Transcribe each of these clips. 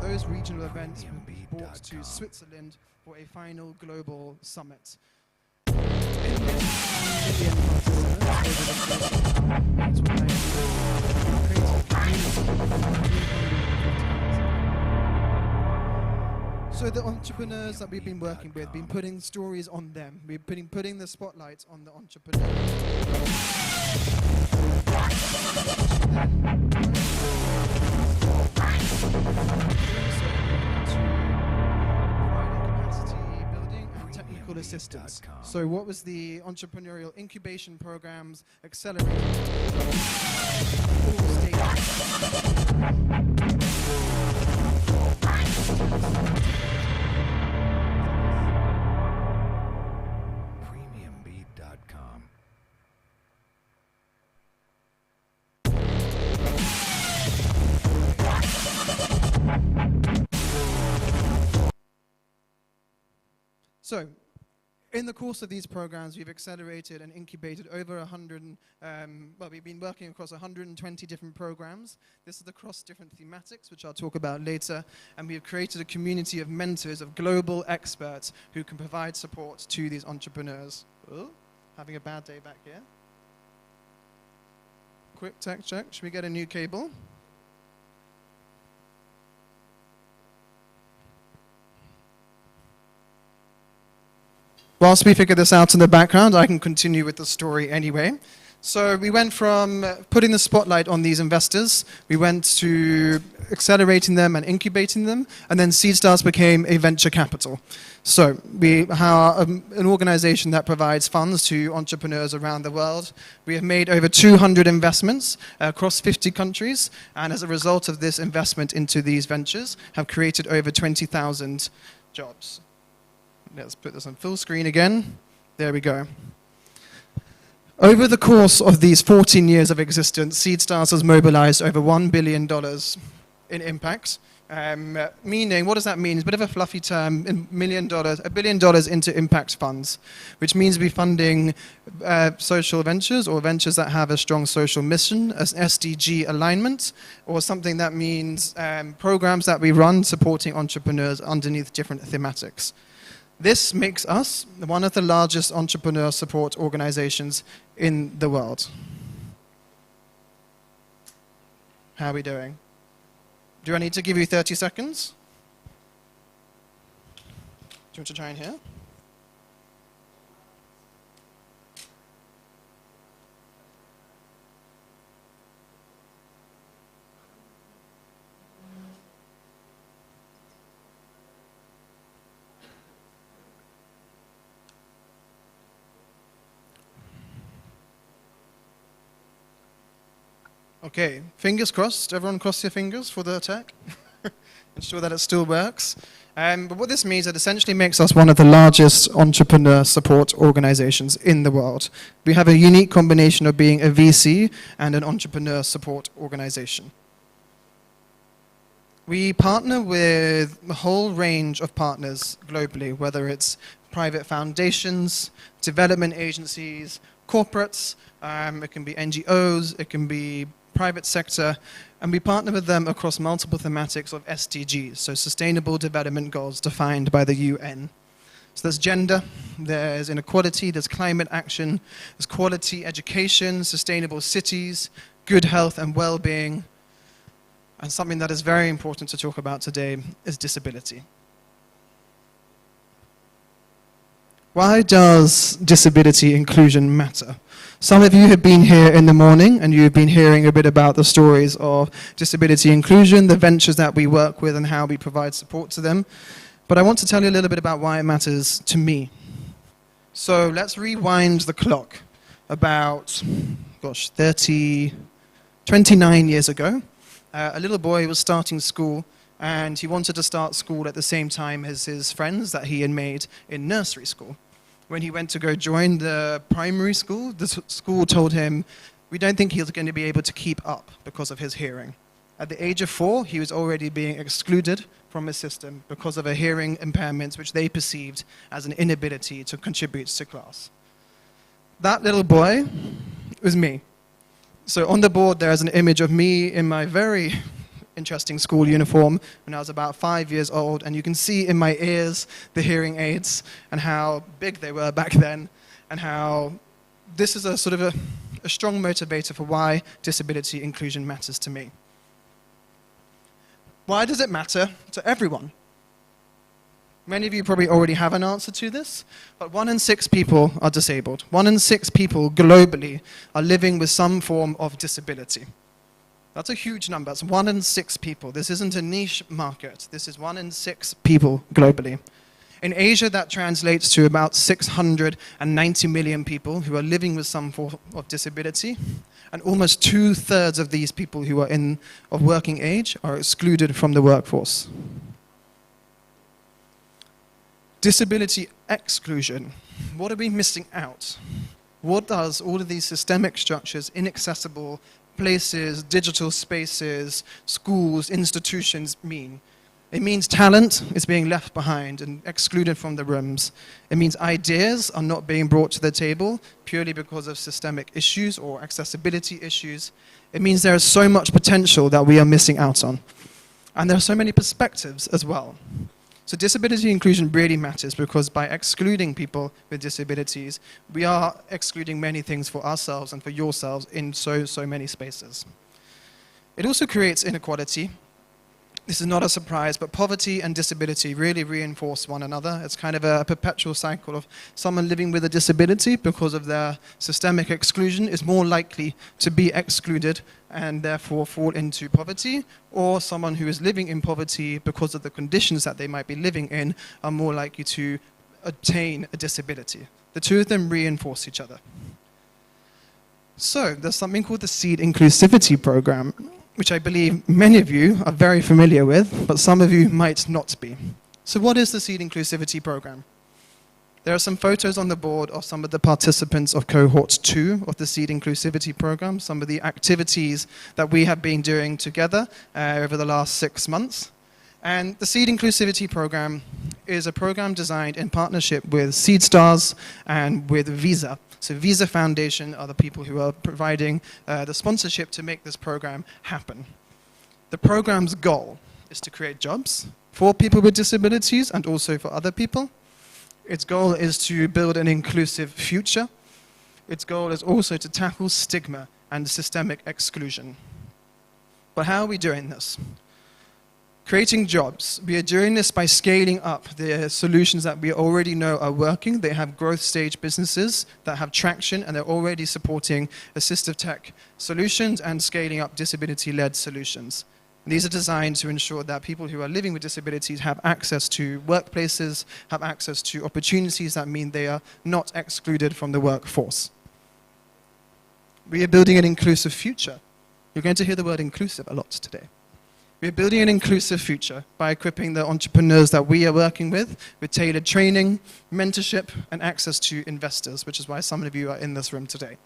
those regional events will be brought to Switzerland for a final global summit. In this so the entrepreneurs that we've been working with, been putting stories on them. We've been putting the spotlight on the entrepreneurs. Capacity building and technical assistance. So what was the entrepreneurial incubation programs accelerating all Premiumbeat.com. So, in the course of these programs, we've accelerated and incubated over 100, we've been working across 120 different programs. This is across different thematics, which I'll talk about later. And we've created a community of mentors, of global experts who can provide support to these entrepreneurs. Oh, having a bad day back here. Quick tech check. Should we get a new cable? Whilst we figure this out in the background, I can continue with the story anyway. So we went from putting the spotlight on these investors, we went to accelerating them and incubating them, and then Seedstars became a venture capital. So we are an organization that provides funds to entrepreneurs around the world. We have made over 200 investments across 50 countries, and as a result of this investment into these ventures, have created over 20,000 jobs. Let's put this on full screen again. There we go. Over the course of these 14 years of existence, Seedstars has mobilized over $1 billion in impact. Meaning, what does that mean? It's a bit of a fluffy term, $1 billion into impact funds, which means we're funding social ventures or ventures that have a strong social mission, as SDG alignment, or something that means programs that we run supporting entrepreneurs underneath different thematics. This makes us one of the largest entrepreneur support organizations in the world. How are we doing? Do I need to give you 30 seconds? Do you want to try and hear? Okay, fingers crossed. Everyone cross your fingers for the attack. Ensure that it still works. But what this means, it essentially makes us one of the largest entrepreneur support organizations in the world. We have a unique combination of being a VC and an entrepreneur support organization. We partner with a whole range of partners globally, whether it's private foundations, development agencies, corporates, it can be NGOs, it can be private sector, and we partner with them across multiple thematics of SDGs, so Sustainable Development Goals defined by the UN. So there's gender, there's inequality, there's climate action, there's quality education, sustainable cities, good health and well-being, and something that is very important to talk about today is disability. Why does disability inclusion matter? Some of you have been here in the morning and you've been hearing a bit about the stories of disability inclusion, the ventures that we work with and how we provide support to them. But I want to tell you a little bit about why it matters to me. So let's rewind the clock about, 29 years ago. A little boy was starting school and he wanted to start school at the same time as his friends that he had made in nursery school. When he went to go join the primary school, the school told him, we don't think he's going to be able to keep up because of his hearing. At the age of 4, he was already being excluded from his system because of a hearing impairment which they perceived as an inability to contribute to class. That little boy was me. So on the board there is an image of me in my very interesting school uniform when I was about 5 years old, and you can see in my ears the hearing aids and how big they were back then, and how this is a sort of a strong motivator for why disability inclusion matters to me. Why does it matter to everyone? Many of you probably already have an answer to this, but 1 in 6 people are disabled. 1 in 6 people globally are living with some form of disability. That's a huge number. It's 1 in 6 people. This isn't a niche market. This is 1 in 6 people globally. In Asia, that translates to about 690 million people who are living with some form of disability, and almost 2/3 of these people who are of working age are excluded from the workforce. Disability exclusion. What are we missing out? What does all of these systemic structures, inaccessible places, digital spaces, schools, institutions mean? It means talent is being left behind and excluded from the rooms. It means ideas are not being brought to the table purely because of systemic issues or accessibility issues. It means there is so much potential that we are missing out on. And there are so many perspectives as well. So disability inclusion really matters because by excluding people with disabilities, we are excluding many things for ourselves and for yourselves in so many spaces. It also creates inequality. This is not a surprise, but poverty and disability really reinforce one another. It's kind of a perpetual cycle of someone living with a disability because of their systemic exclusion is more likely to be excluded and therefore fall into poverty, or someone who is living in poverty because of the conditions that they might be living in are more likely to obtain a disability. The two of them reinforce each other. So there's something called the Seed Inclusivity program, which I believe many of you are very familiar with, but some of you might not be. So what is the Seed Inclusivity program? There are some photos on the board of some of the participants of Cohort 2 of the Seed Inclusivity program, some of the activities that we have been doing together over the last 6 months. And the Seed Inclusivity program is a program designed in partnership with Seedstars and with Visa. So Visa Foundation are the people who are providing the sponsorship to make this program happen. The program's goal is to create jobs for people with disabilities and also for other people. Its goal is to build an inclusive future. Its goal is also to tackle stigma and systemic exclusion. But how are we doing this? Creating jobs. We are doing this by scaling up the solutions that we already know are working. They have growth stage businesses that have traction, and they're already supporting assistive tech solutions and scaling up disability-led solutions. And these are designed to ensure that people who are living with disabilities have access to workplaces, have access to opportunities that mean they are not excluded from the workforce. We are building an inclusive future. You're going to hear the word inclusive a lot today. We're building an inclusive future by equipping the entrepreneurs that we are working with tailored training, mentorship, and access to investors, which is why some of you are in this room today.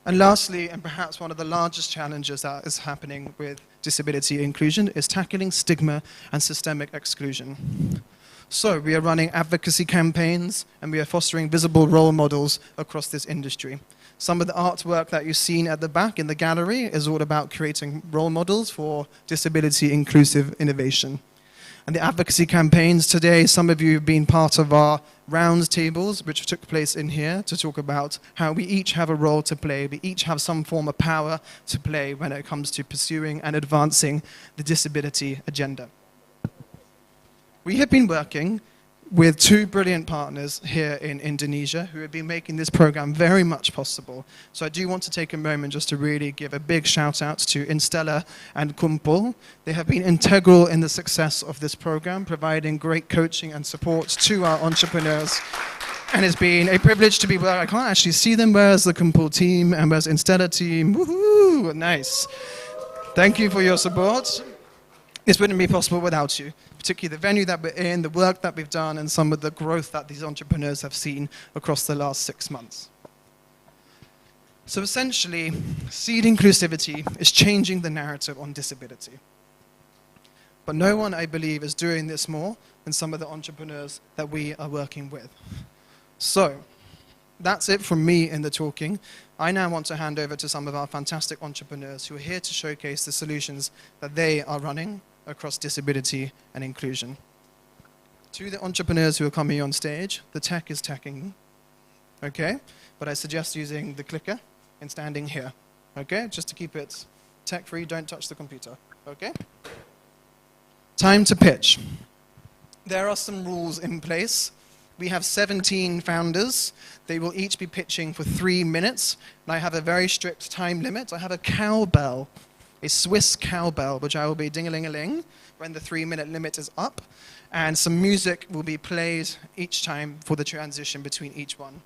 And lastly, and perhaps one of the largest challenges that is happening with disability inclusion, is tackling stigma and systemic exclusion. So we are running advocacy campaigns, and we are fostering visible role models across this industry. Some of the artwork that you've seen at the back in the gallery is all about creating role models for disability inclusive innovation. And the advocacy campaigns today, some of you have been part of our round tables, which took place in here, to talk about how we each have a role to play. We each have some form of power to play when it comes to pursuing and advancing the disability agenda. We have been working with 2 brilliant partners here in Indonesia who have been making this program very much possible. So I do want to take a moment just to really give a big shout out to Instella and Kumpul. They have been integral in the success of this program, providing great coaching and support to our entrepreneurs. And it's been a privilege to be where I can't actually see them. Where's the Kumpul team and where's Instella team? Woohoo! Nice. Thank you for your support. This wouldn't be possible without you, particularly the venue that we're in, the work that we've done, and some of the growth that these entrepreneurs have seen across the last 6 months. So essentially, Seed Inclusivity is changing the narrative on disability. But no one, I believe, is doing this more than some of the entrepreneurs that we are working with. So, That's it from me in the talking. I now want to hand over to some of our fantastic entrepreneurs who are here to showcase the solutions that they are running across disability and inclusion. To the entrepreneurs who are coming on stage, the tech is teching, okay? But I suggest using the clicker and standing here, okay? Just to keep it tech-free, don't touch the computer, okay? Time to pitch. There are some rules in place. We have 17 founders. They will each be pitching for 3 minutes. And I have a very strict time limit. I have a cowbell, a Swiss cowbell, which I will be ding-a-ling-a-ling when the 3-minute limit is up. And some music will be played each time for the transition between each one.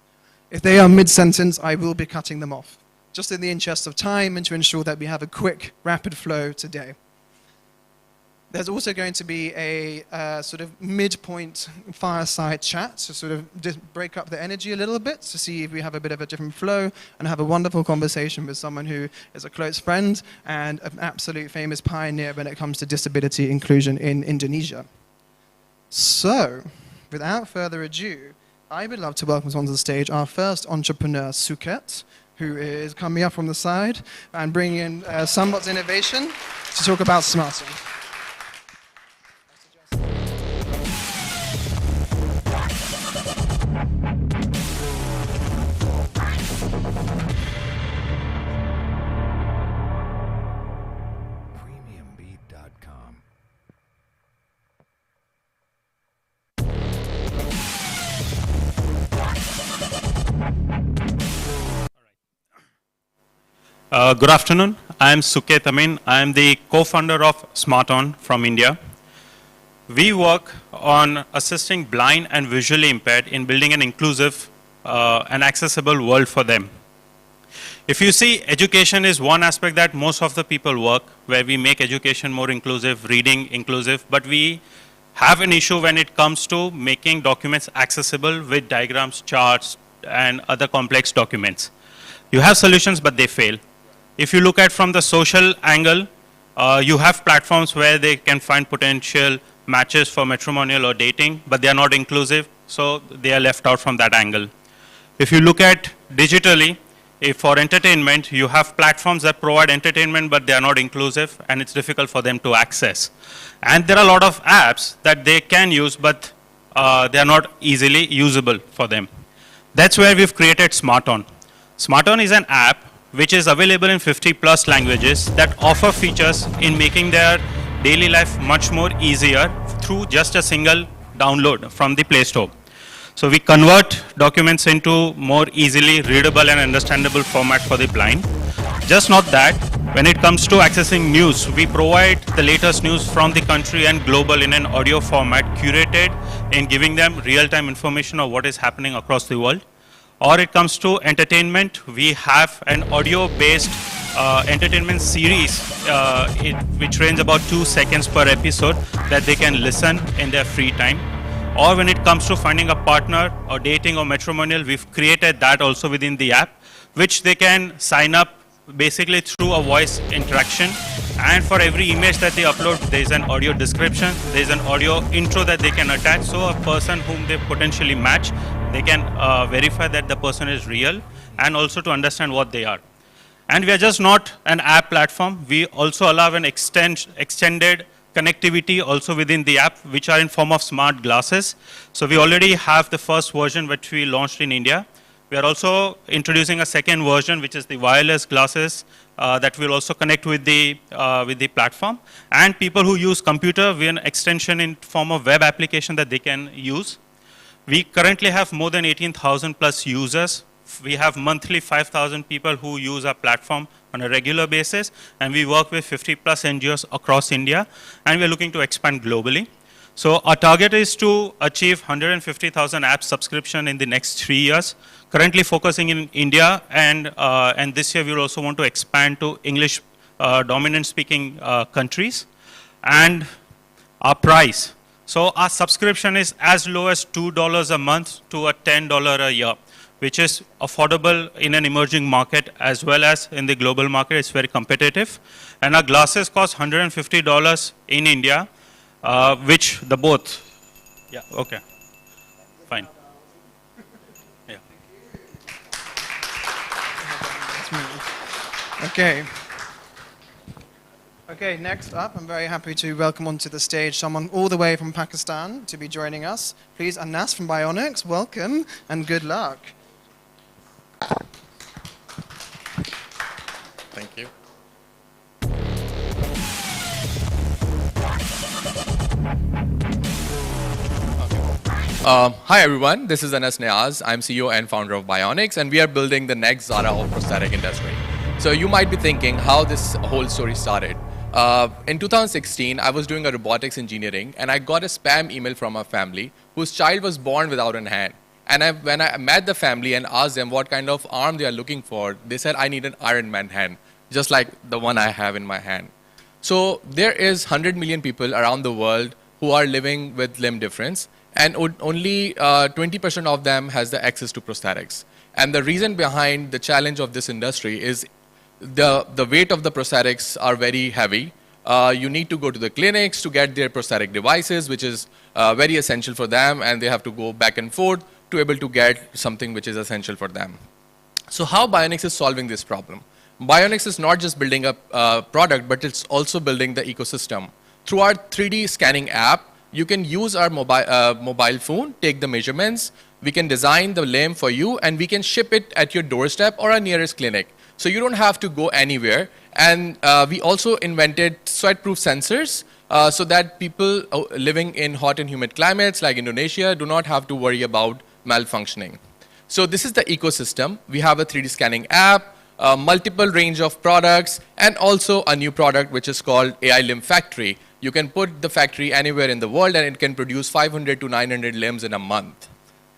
If they are mid-sentence, I will be cutting them off, just in the interest of time and to ensure that we have a quick, rapid flow today. There's also going to be a sort of midpoint fireside chat to sort of just break up the energy a little bit to see if we have a bit of a different flow and have a wonderful conversation with someone who is a close friend and an absolute famous pioneer when it comes to disability inclusion in Indonesia. So, without further ado, I would love to welcome onto the stage our first entrepreneur, Suket, who is coming up from the side and bringing in somewhat innovation to talk about smarting. Good afternoon. I am Suket Amin. I am the co-founder of SmartOn from India. We work on assisting blind and visually impaired in building an inclusive and accessible world for them. If you see, education is one aspect that most of the people work, where we make education more inclusive, reading inclusive, but we have an issue when it comes to making documents accessible with diagrams, charts, and other complex documents. You have solutions, but they fail. If you look at from the social angle, you have platforms where they can find potential matches for matrimonial or dating, but they are not inclusive, so they are left out from that angle. If you look at digitally, if for entertainment, you have platforms that provide entertainment, but they are not inclusive, and it's difficult for them to access. And there are a lot of apps that they can use, but they are not easily usable for them. That's where we've created SmartOn. SmartOn is an app which is available in 50+ languages that offer features in making their daily life much more easier through just a single download from the Play Store. So we convert documents into more easily readable and understandable format for the blind. Just not that, when it comes to accessing news, we provide the latest news from the country and global in an audio format curated in giving them real-time information of what is happening across the world. Or it comes to entertainment, we have an audio-based entertainment series which ranges about 2 seconds per episode that they can listen in their free time. Or when it comes to finding a partner or dating or matrimonial, we've created that also within the app, which they can sign up basically through a voice interaction. And for every image that they upload, there's an audio description, there's an audio intro that they can attach. So a person whom they potentially match, they can verify that the person is real and also to understand what they are. And we are just not an app platform. We also allow an extended connectivity also within the app, which are in form of smart glasses. So we already have the first version which we launched in India. We are also introducing a second version, which is the wireless glasses that will also connect with the platform. And people who use computer, we have an extension in form of web application that they can use. We currently have more than 18,000+ users. We have monthly 5,000 people who use our platform on a regular basis, and we work with 50+ NGOs across India, and we're looking to expand globally. So our target is to achieve 150,000 app subscription in the next 3 years, currently focusing in India, and this year we also want to expand to English dominant speaking countries. And our price. So our subscription is as low as $2 a month to a $10 a year, which is affordable in an emerging market as well as in the global market. It's very competitive. And our glasses cost $150 in India, which the both. Yeah, okay. Fine. Yeah. Okay. Okay, next up, I'm very happy to welcome onto the stage someone all the way from Pakistan to be joining us. Please, Anas from Bionics, welcome and good luck. Thank you. Hi everyone, this is Anas Niaz. I'm CEO and founder of Bionics, and we are building the next Zara of prosthetic industry. So you might be thinking how this whole story started. In 2016, I was doing a robotics engineering, and I got a spam email from a family whose child was born without a hand. And when I met the family and asked them what kind of arm they are looking for, they said, I need an Iron Man hand, just like the one I have in my hand. So there is 100 million people around the world who are living with limb difference, and only 20% of them has the access to prosthetics. And the reason behind the challenge of this industry is the weight of the prosthetics are very heavy. You need to go to the clinics to get their prosthetic devices, which is very essential for them, and they have to go back and forth to able to get something which is essential for them. So how Bionics is solving this problem? Bionics is not just building a product, but it's also building the ecosystem. Through our 3D scanning app, you can use our mobile phone, take the measurements, we can design the limb for you, and we can ship it at your doorstep or our nearest clinic. So you don't have to go anywhere. And we also invented sweat-proof sensors so that people living in hot and humid climates like Indonesia do not have to worry about malfunctioning. So this is the ecosystem. We have a 3D scanning app, multiple range of products, and also a new product which is called AI Limb Factory. You can put the factory anywhere in the world and it can produce 500 to 900 limbs in a month.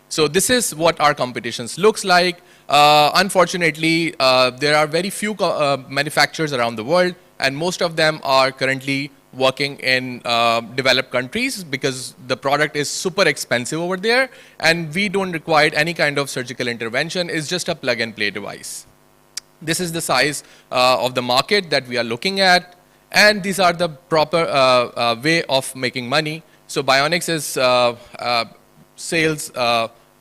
So this is what our competitions looks like. Unfortunately, there are very few manufacturers around the world, and most of them are currently working in developed countries because the product is super expensive over there, and we don't require any kind of surgical intervention. It's just a plug-and-play device. This is the size of the market that we are looking at, and these are the proper way of making money. So Bionics is sales,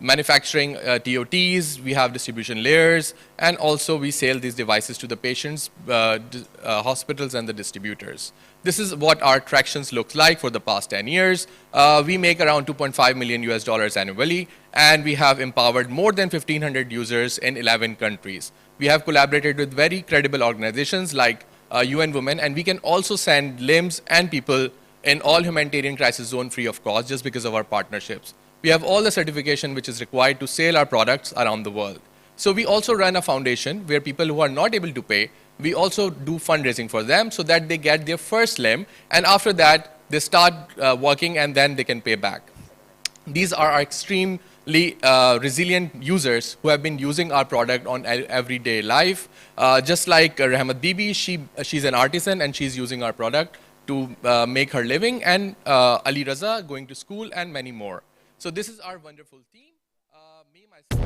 manufacturing TOTs, we have distribution layers, and also we sell these devices to the patients, hospitals, and the distributors. This is what our tractions looks like for the past 10 years. We make around $2.5 million US annually, and we have empowered more than 1,500 users in 11 countries. We have collaborated with very credible organizations like UN Women, and we can also send limbs and people in all humanitarian crisis zone free of cost just because of our partnerships. We have all the certification which is required to sell our products around the world. So we also run a foundation where people who are not able to pay, we also do fundraising for them so that they get their first limb, and after that they start working and then they can pay back. These are our extremely resilient users who have been using our product on everyday life. Just like Rahmat Bibi, she's an artisan and she's using our product to make her living, and Ali Raza going to school, and many more. So this is our wonderful team. Me, myself.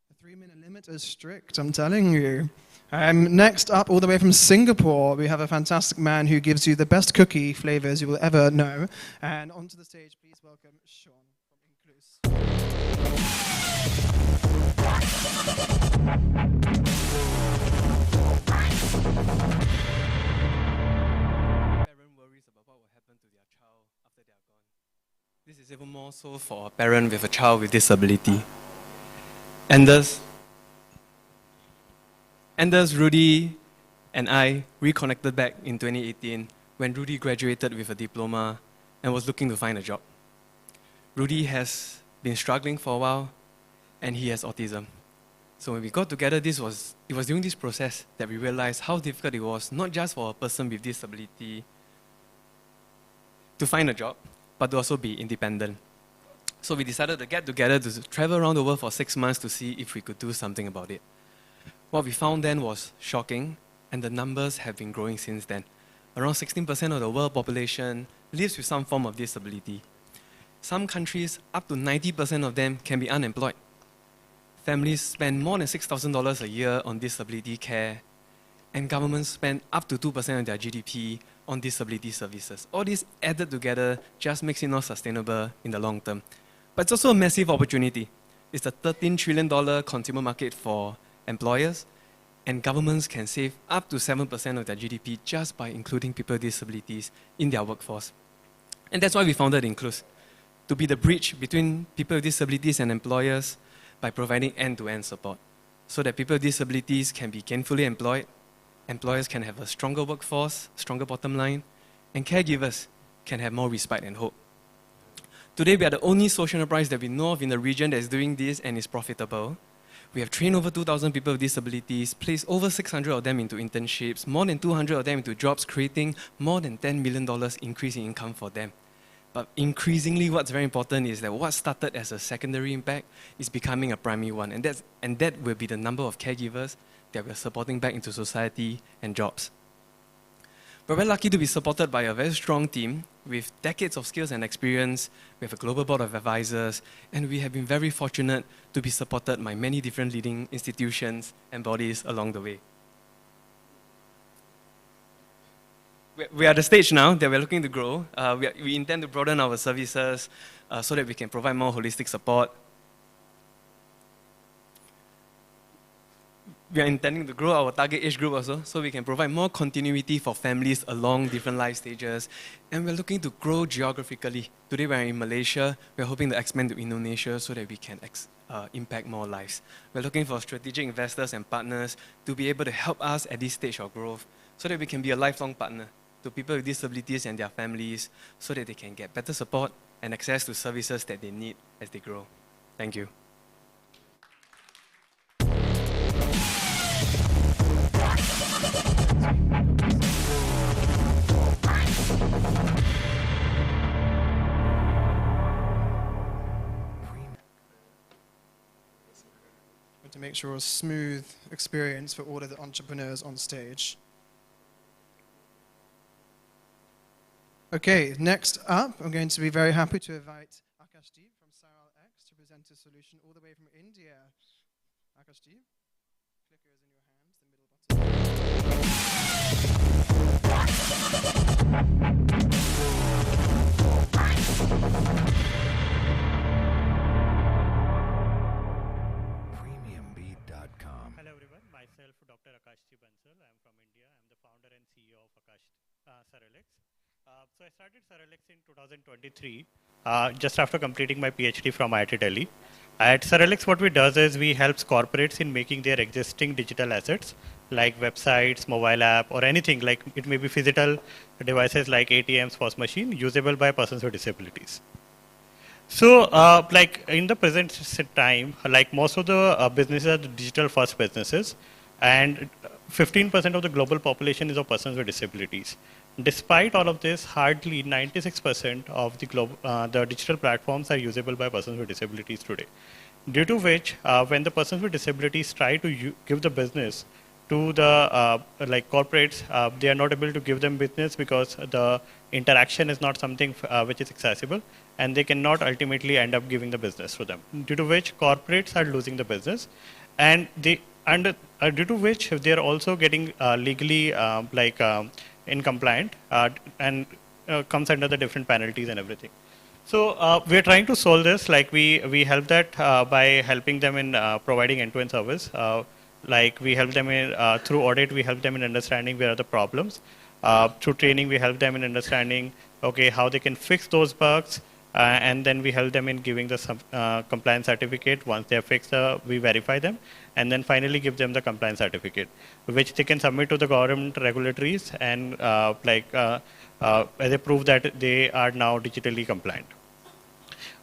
The 3-minute limit is strict, I'm telling you. Next up, all the way from Singapore, we have a fantastic man who gives you the best cookie flavors you will ever know. And onto the stage, please welcome Sean from Inclusivity. Parent worries about what will happen to their child after they are gone. This is even more so for a parent with a child with disability. Anders, Rudy, and I reconnected back in 2018 when Rudy graduated with a diploma and was looking to find a job. Rudy has been struggling for a while, and he has autism. So when we got together, it was during this process that we realized how difficult it was, not just for a person with disability to find a job, but to also be independent. So we decided to get together to travel around the world for 6 months to see if we could do something about it. What we found then was shocking, and the numbers have been growing since then. Around 16% of the world population lives with some form of disability. Some countries, up to 90% of them can be unemployed. Families spend more than $6,000 a year on disability care, and governments spend up to 2% of their GDP on disability services. All this added together just makes it not sustainable in the long term. But it's also a massive opportunity. It's a $13 trillion consumer market for employers, and governments can save up to 7% of their GDP just by including people with disabilities in their workforce. And that's why we founded Inclus, to be the bridge between people with disabilities and employers by providing end-to-end support, so that people with disabilities can be gainfully employed, employers can have a stronger workforce, stronger bottom line, and caregivers can have more respite and hope. Today, we are the only social enterprise that we know of in the region that is doing this and is profitable. We have trained over 2,000 people with disabilities, placed over 600 of them into internships, more than 200 of them into jobs, creating more than $10 million increase in income for them. But increasingly, what's very important is that what started as a secondary impact is becoming a primary one, and that will be the number of caregivers that we're supporting back into society and jobs. We're very lucky to be supported by a very strong team with decades of skills and experience. We have a global board of advisors, and we have been very fortunate to be supported by many different leading institutions and bodies along the way. We are at the stage now that we're looking to grow. We intend to broaden our services so that we can provide more holistic support. We are intending to grow our target age group also, so we can provide more continuity for families along different life stages. And we're looking to grow geographically. Today we're in Malaysia. We're hoping to expand to Indonesia so that we can impact more lives. We're looking for strategic investors and partners to be able to help us at this stage of growth so that we can be a lifelong partner to people with disabilities and their families so that they can get better support and access to services that they need as they grow. Thank you. To make sure a smooth experience for all of the entrepreneurs on stage. Okay, next up, I'm going to be very happy to invite Akashdeep from Saral X to present a solution all the way from India. Akashdeep, clicker is in your hands, the middle Premiumbeat.com. Hello everyone, myself Dr. Akashdeep Bansal. I am from India. I am the founder and CEO of Seralex. So I started Seralex in 2023, just after completing my PhD from IIT Delhi. At Seralex, what we do is we help corporates in making their existing digital assets, like websites, mobile app, or anything, like it may be physical devices like ATMs, POS machine, usable by persons with disabilities. So, like in the present time, like most of the businesses are digital first businesses, and 15% of the global population is of persons with disabilities. Despite all of this, hardly 96% of the digital platforms are usable by persons with disabilities today. Due to which, when the persons with disabilities try to give the business to the like corporates, they are not able to give them business because the interaction is not something which is accessible, and they cannot ultimately end up giving the business to them. Due to which, corporates are losing the business, and due to which they are also getting legally incompliant and comes under the different penalties and everything. So we are trying to solve this. Like we help that by helping them in providing end-to-end service. Like we help them in through audit, we help them in understanding where are the problems. Through training, we help them in understanding how they can fix those bugs. And then we help them in giving the compliance certificate. Once they are fixed, we verify them, and then finally give them the compliance certificate, which they can submit to the government regulatories and as a proof that they are now digitally compliant.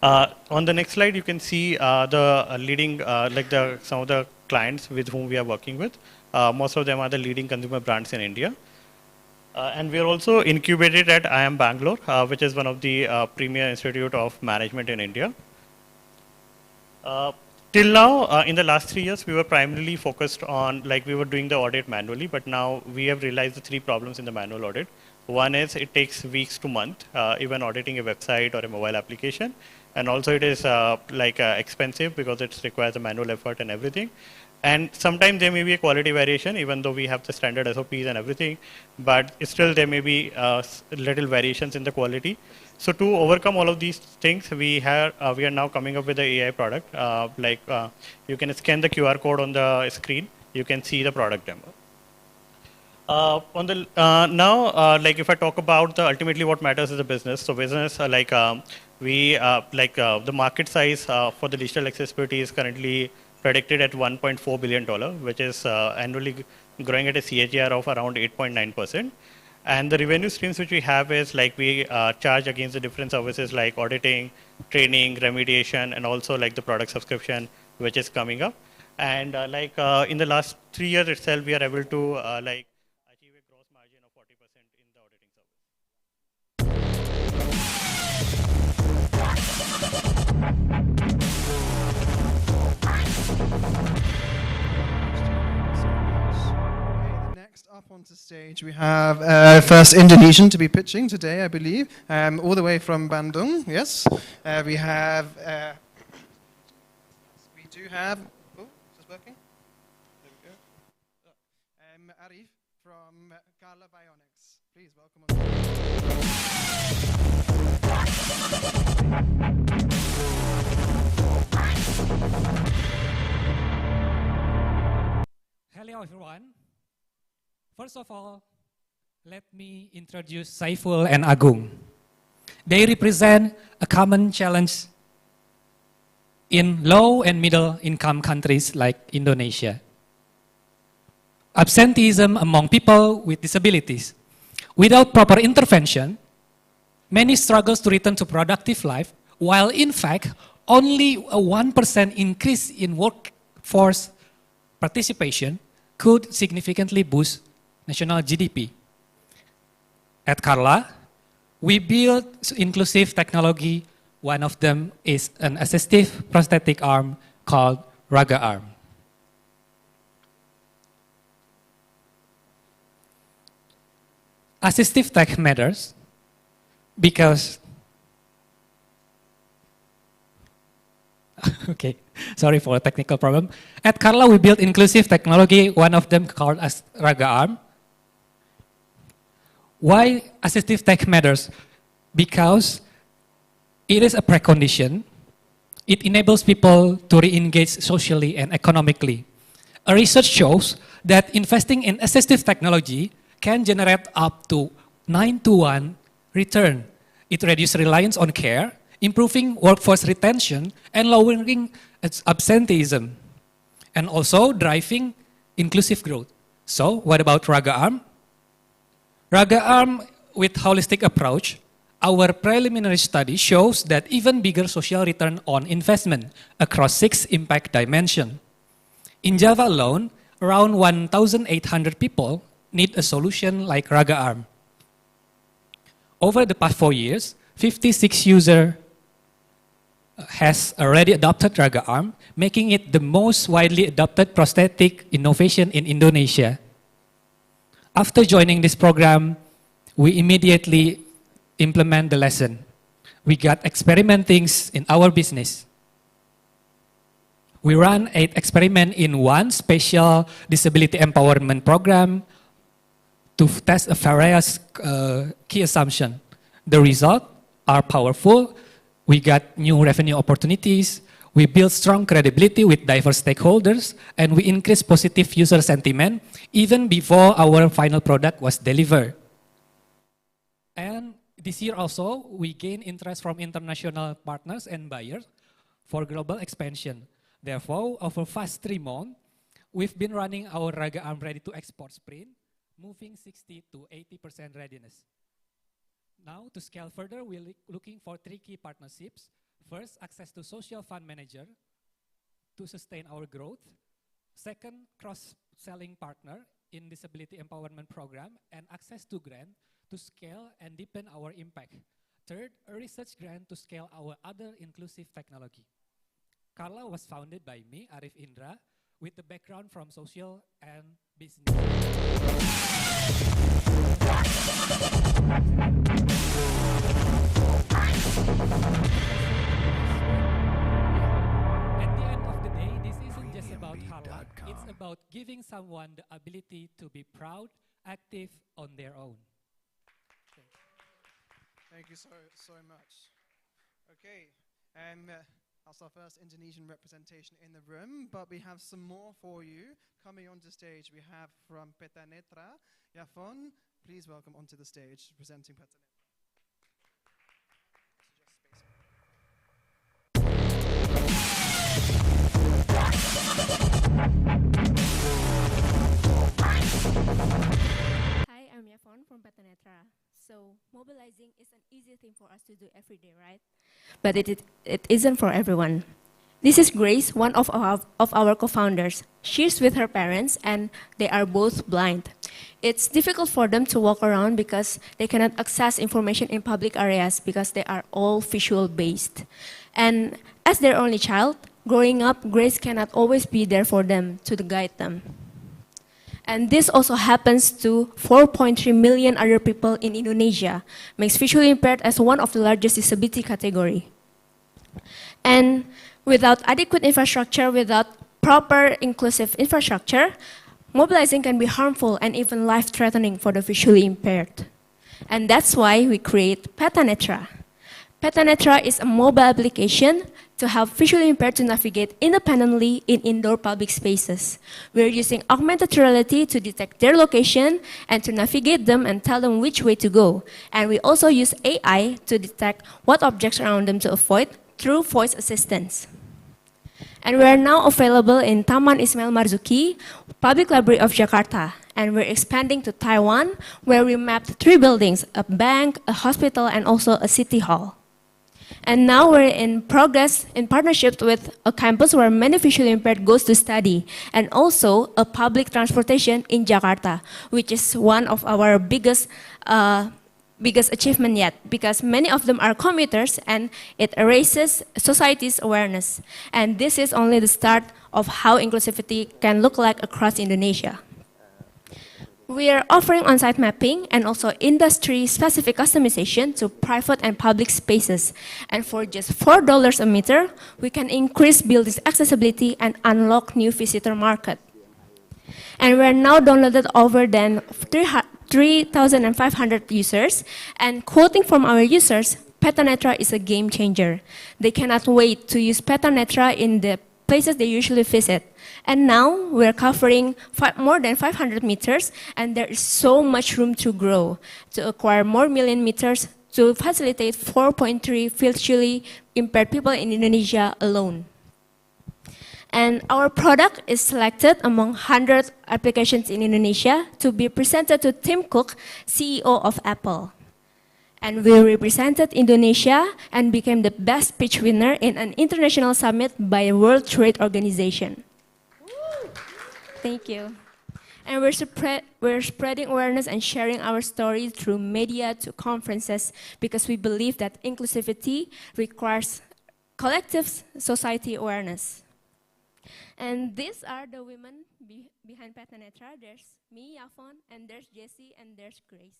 On the next slide, you can see the leading, some of the clients with whom we are working with. Most of them are the leading consumer brands in India. And we are also incubated at IIM Bangalore, which is one of the premier institute of management in India. Till now, in the last 3 years, we were primarily focused on, we were doing the audit manually, but now we have realized the 3 problems in the manual audit. One is it takes weeks to month, even auditing a website or a mobile application. And also it is expensive because it requires a manual effort and everything. And sometimes there may be a quality variation, even though we have the standard SOPs and everything, but still there may be little variations in the quality. So to overcome all of these things, we are now coming up with the AI product. You can scan the QR code on the screen, you can see the product demo. Like if I talk about ultimately what matters is the business. So business, the market size for the digital accessibility is currently predicted at $1.4 billion, which is annually growing at a CAGR of around 8.9%. And the revenue streams which we have is like we charge against the different services like auditing, training, remediation, and also like the product subscription, which is coming up. And in the last 3 years itself, we are able to achieve a gross margin of 40% in the auditing service. Next up onto stage, we have first Indonesian to be pitching today, I believe, all the way from Bandung. Yes, we do have. Oh, is this working? There we go. Arif from Carla Bionics. Please welcome on Hello everyone. First of all, let me introduce Saiful and Agung. They represent a common challenge in low and middle income countries like Indonesia. Absenteeism among people with disabilities. Without proper intervention, many struggles to return to productive life, while in fact, only a 1% increase in workforce participation could significantly boost national GDP. At Carla, we build inclusive technology. One of them is an assistive prosthetic arm called Raga Arm. Assistive tech matters because okay, sorry for a technical problem. At Carla, we built inclusive technology, one of them called as Raga Arm. Why assistive tech matters? Because it is a precondition. It enables people to re-engage socially and economically. A research shows that investing in assistive technology can generate up to 9-to-1 return. It reduces reliance on care, improving workforce retention, and lowering absenteeism, and also driving inclusive growth. So what about Raga Arm? Raga Arm with holistic approach, our preliminary study shows that even bigger social return on investment across 6 impact dimensions. In Java alone, around 1,800 people need a solution like Raga Arm. Over the past 4 years, 56 users has already adopted Raga Arm, making it the most widely adopted prosthetic innovation in Indonesia. After joining this program, we immediately implement the lesson. We got experimenting in our business. We ran 8 experiments in one special disability empowerment program to test a various key assumptions. The results are powerful. We got new revenue opportunities. We built strong credibility with diverse stakeholders, and we increased positive user sentiment even before our final product was delivered. And this year also, we gained interest from international partners and buyers for global expansion. Therefore, over the past 3 months, we've been running our Raga Arm Ready to Export sprint, moving 60 to 80% readiness. Now, to scale further, we're looking for 3 key partnerships. First, access to social fund manager to sustain our growth. Second, cross-selling partner in disability empowerment program and access to grant to scale and deepen our impact. Third, a research grant to scale our other inclusive technology. Carla was founded by me, Arif Indra, with a background from social and business. At the end of the day, this isn't just about Carla. about giving someone the ability to be proud, active on their own. Thank you so much. Okay, that's our first Indonesian representation in the room, but we have some more for you. Coming onto stage, we have from Peta Netra, Yafon. Please welcome onto the stage, presenting Peta Netra. Hi, I'm Yafon from Petanetra. So mobilizing is an easy thing for us to do every day, right? But it isn't for everyone. This is Grace, one of our co-founders. She's with her parents and they are both blind. It's difficult for them to walk around because they cannot access information in public areas because they are all visual based. And as their only child, growing up, Grace cannot always be there for them to guide them. And this also happens to 4.3 million other people in Indonesia, makes visually impaired as one of the largest disability category. And without adequate infrastructure, without proper inclusive infrastructure, mobilizing can be harmful and even life-threatening for the visually impaired. And that's why we create Petanetra. Petanetra is a mobile application to help visually impaired to navigate independently in indoor public spaces. We're using augmented reality to detect their location and to navigate them and tell them which way to go. And we also use AI to detect what objects around them to avoid through voice assistance. And we are now available in Taman Ismail Marzuki, Public Library of Jakarta. And we're expanding to Taiwan, where we mapped 3 buildings, a bank, a hospital, and also a city hall. And now we're in progress in partnership with a campus where many visually impaired goes to study, and also a public transportation in Jakarta, which is one of our biggest achievement yet, because many of them are commuters and it erases society's awareness. And this is only the start of how inclusivity can look like across Indonesia. We are offering on-site mapping and also industry-specific customization to private and public spaces. And for just $4 a meter, we can increase buildings' accessibility and unlock new visitor market. And we're now downloaded over than 3,500 users. And quoting from our users, Petanetra is a game changer. They cannot wait to use Petanetra in the places they usually visit. And now we're covering more than 500 meters, and there is so much room to grow, to acquire more million meters to facilitate 4.3 visually impaired people in Indonesia alone. And our product is selected among 100 applications in Indonesia to be presented to Tim Cook, CEO of Apple. And we represented Indonesia and became the best pitch winner in an international summit by the World Trade Organization. Thank you. And we're spreading awareness and sharing our story through media to conferences because we believe that inclusivity requires collective society awareness. And these are the women behind Petanetra. There's me, Yafon, and there's Jessie, and there's Grace.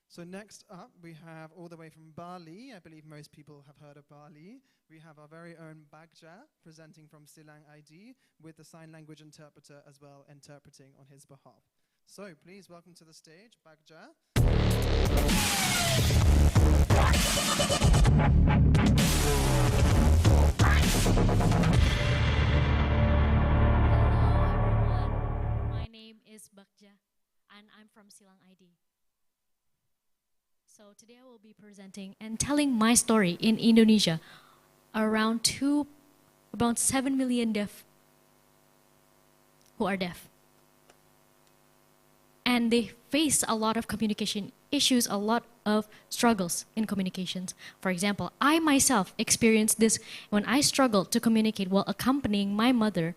So next up, we have all the way from Bali. I believe most people have heard of Bali. We have our very own Bagja presenting from Silang ID with the sign language interpreter as well, interpreting on his behalf. So please welcome to the stage, Bagja. My name is Bagja, and I'm from Silang ID. So today I will be presenting and telling my story in Indonesia. About 7 million deaf who are deaf. And they face a lot of communication issues, a lot of struggles in communications. For example, I myself experienced this when I struggled to communicate while accompanying my mother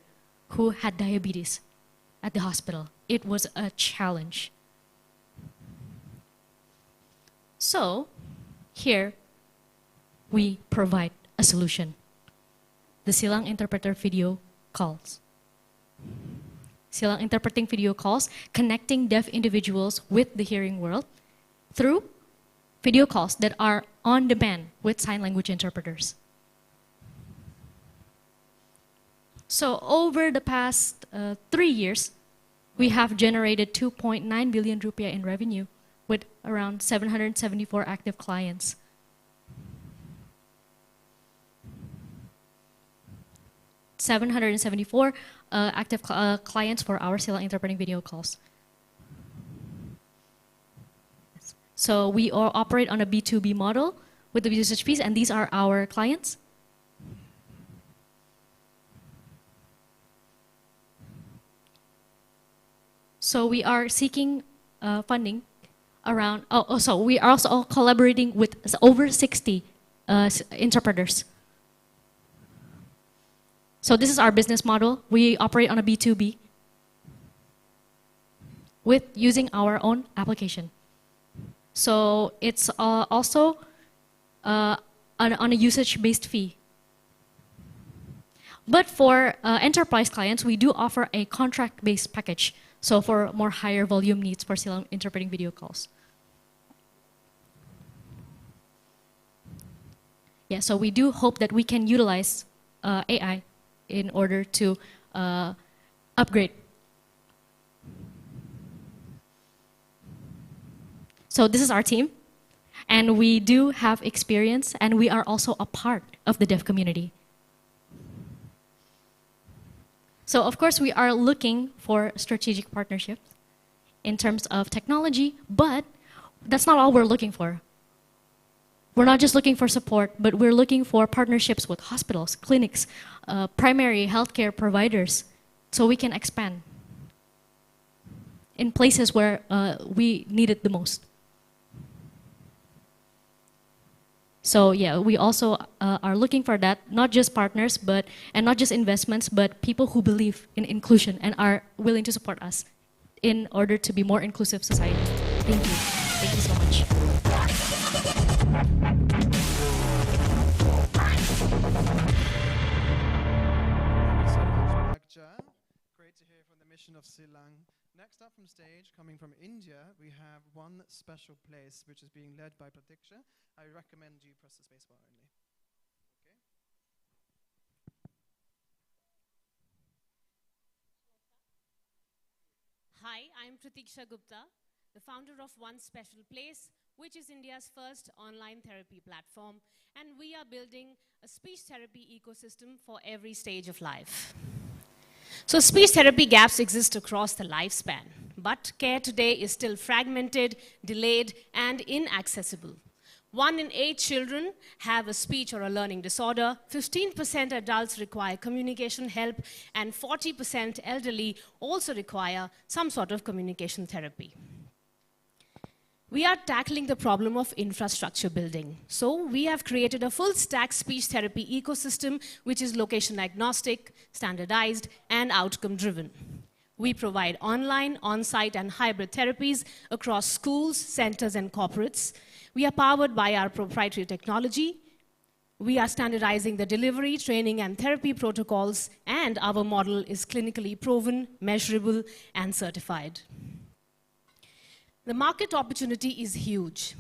who had diabetes at the hospital. It was a challenge. So, here we provide a solution. The Silang Interpreter video calls. Silang interpreting video calls, connecting deaf individuals with the hearing world, through video calls that are on demand with sign language interpreters. So over the past 3 years, we have generated 2.9 billion rupiah in revenue with around 774 active clients. Active clients for our Silang interpreting video calls. So we all operate on a B2B model with the usage fees, and these are our clients. So we are seeking funding around, so we are also collaborating with over 60 interpreters. So this is our business model. We operate on a B2B with using our own application. So it's also on a usage-based fee. But for enterprise clients, we do offer a contract-based package. So for more higher volume needs for Silang interpreting video calls. Yeah, so we do hope that we can utilize AI in order to upgrade. So this is our team, and we do have experience, and we are also a part of the deaf community. So of course, we are looking for strategic partnerships in terms of technology, but that's not all we're looking for. We're not just looking for support, but we're looking for partnerships with hospitals, clinics, primary healthcare providers, so we can expand in places where we need it the most. So yeah, we also are looking for that, not just partners, and not just investments, but people who believe in inclusion and are willing to support us in order to be more inclusive society. Thank you. Thank you so much. Great to hear from the mission of Silang. Next up from stage, coming from India, we have One Special Place, which is being led by Pratiksha. I recommend you press the spacebar only. Okay. Hi, I'm Pratiksha Gupta, the founder of One Special Place, which is India's first online therapy platform, and we are building a speech therapy ecosystem for every stage of life. So speech therapy gaps exist across the lifespan, but care today is still fragmented, delayed, and inaccessible. 1 in 8 children have a speech or a learning disorder, 15% adults require communication help, and 40% elderly also require some sort of communication therapy. We are tackling the problem of infrastructure building. So we have created a full stack speech therapy ecosystem, which is location agnostic, standardized, and outcome driven. We provide online, on-site, and hybrid therapies across schools, centers, and corporates. We are powered by our proprietary technology. We are standardizing the delivery, training, and therapy protocols, and our model is clinically proven, measurable, and certified. The market opportunity is huge.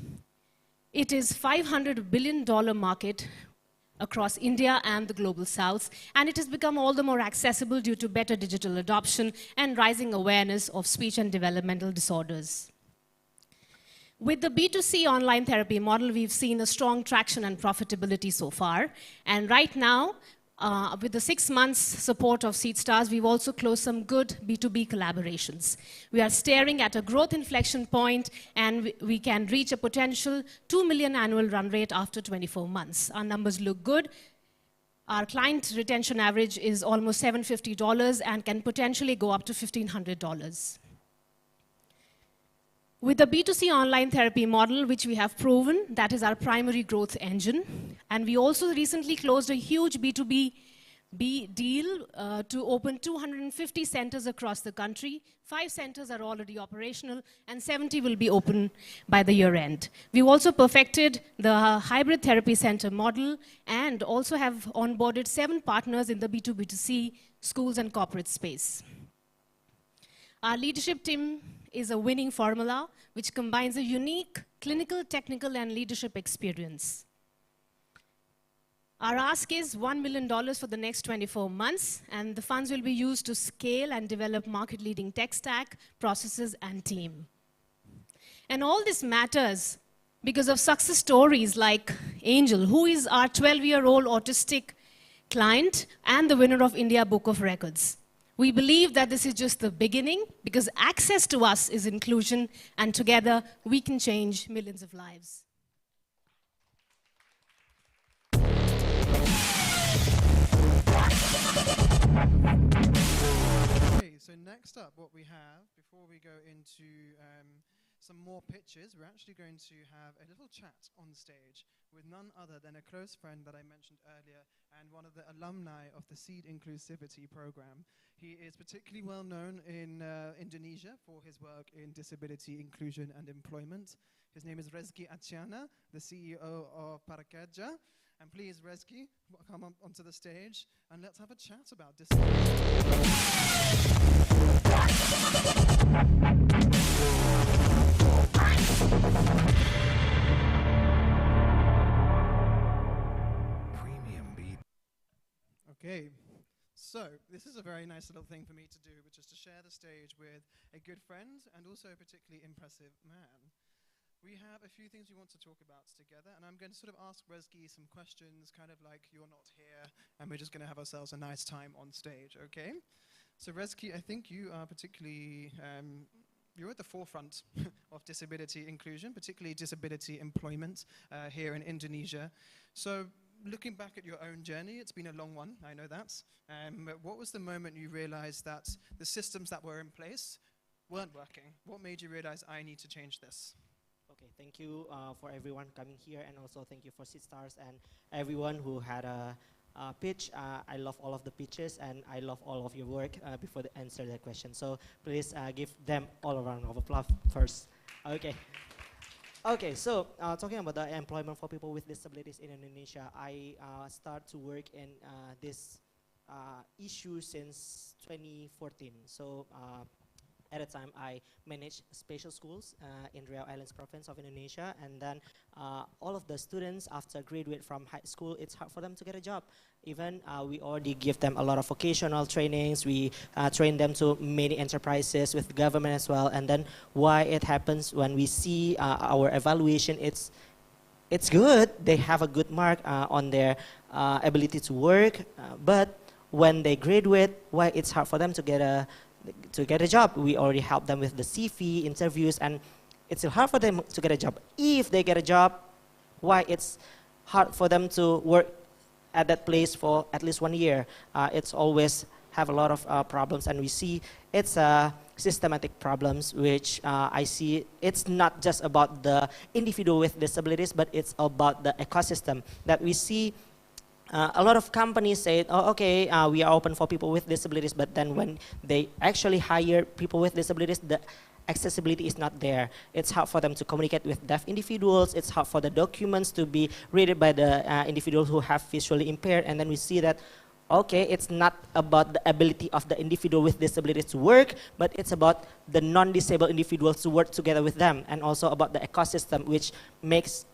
It is $500 billion market across India and the global south, and it has become all the more accessible due to better digital adoption and rising awareness of speech and developmental disorders. With the B2C online therapy model, we've seen a strong traction and profitability so far, and right now, with the 6 months support of Seedstars, we've also closed some good B2B collaborations. We are staring at a growth inflection point, and we can reach a potential 2 million annual run rate after 24 months. Our numbers look good. Our client retention average is almost $750 and can potentially go up to $1,500. With the B2C online therapy model, which we have proven, that is our primary growth engine. And we also recently closed a huge B2B deal to open 250 centers across the country. 5 centers are already operational, and 70 will be open by the year end. We've also perfected the hybrid therapy center model and also have onboarded 7 partners in the B2B2C schools and corporate space. Our leadership team is a winning formula which combines a unique clinical, technical, and leadership experience. Our ask is $1 million for the next 24 months, and the funds will be used to scale and develop market-leading tech stack, processes, and team. And all this matters because of success stories like Angel, who is our 12-year-old autistic client and the winner of India Book of Records. We believe that this is just the beginning because access to us is inclusion, and together we can change millions of lives. Okay, so next up, what we have, before we go into some more pitches, we're actually going to have a little chat on stage with none other than a close friend that I mentioned earlier and one of the alumni of the Seed Inclusivity program. He is particularly well known in Indonesia for his work in disability inclusion and employment. His name is Rezki Aciana, the CEO of Parakerja. And please, Rezki, come up onto the stage and let's have a chat about disability. Okay, so this is a very nice little thing for me to do, which is to share the stage with a good friend and also a particularly impressive man. We have a few things we want to talk about together, and I'm going to sort of ask Rezki some questions, kind of like you're not here, and we're just going to have ourselves a nice time on stage, okay? So Rezki, I think you are particularly, you're at the forefront of disability inclusion, particularly disability employment here in Indonesia. So looking back at your own journey, it's been a long one, I know that. But what was the moment you realized that the systems that were in place weren't working? What made you realize I need to change this? Okay, thank you for everyone coming here, and also thank you for Seedstars and everyone who had a pitch. I love all of the pitches, and I love all of your work before they answer that question. So please give them all a round of applause first. Okay. Okay, so talking about the employment for people with disabilities in Indonesia, I start to work in this issue since 2014. So at the time, I managed special schools in Riau Islands province of Indonesia, and then all of the students after graduate from high school, it's hard for them to get a job. Even we already give them a lot of vocational trainings. We train them to many enterprises with the government as well. And then why it happens when we see our evaluation, it's good. They have a good mark on their ability to work, but when they graduate, why it's hard for them to get a job. We already help them with the CV interviews, and it's still hard for them to get a job. If they get a job, why it's hard for them to work at that place for at least 1 year. It's always have a lot of problems, and we see it's systematic problems, which I see it's not just about the individual with disabilities, but it's about the ecosystem that we see. A lot of companies say, oh, okay, we are open for people with disabilities, but then when they actually hire people with disabilities, the accessibility is not there. It's hard for them to communicate with deaf individuals. It's hard for the documents to be read by the individuals who have visually impaired. And then we see that, okay, it's not about the ability of the individual with disabilities to work, but it's about the non-disabled individuals to work together with them, and also about the ecosystem, which makes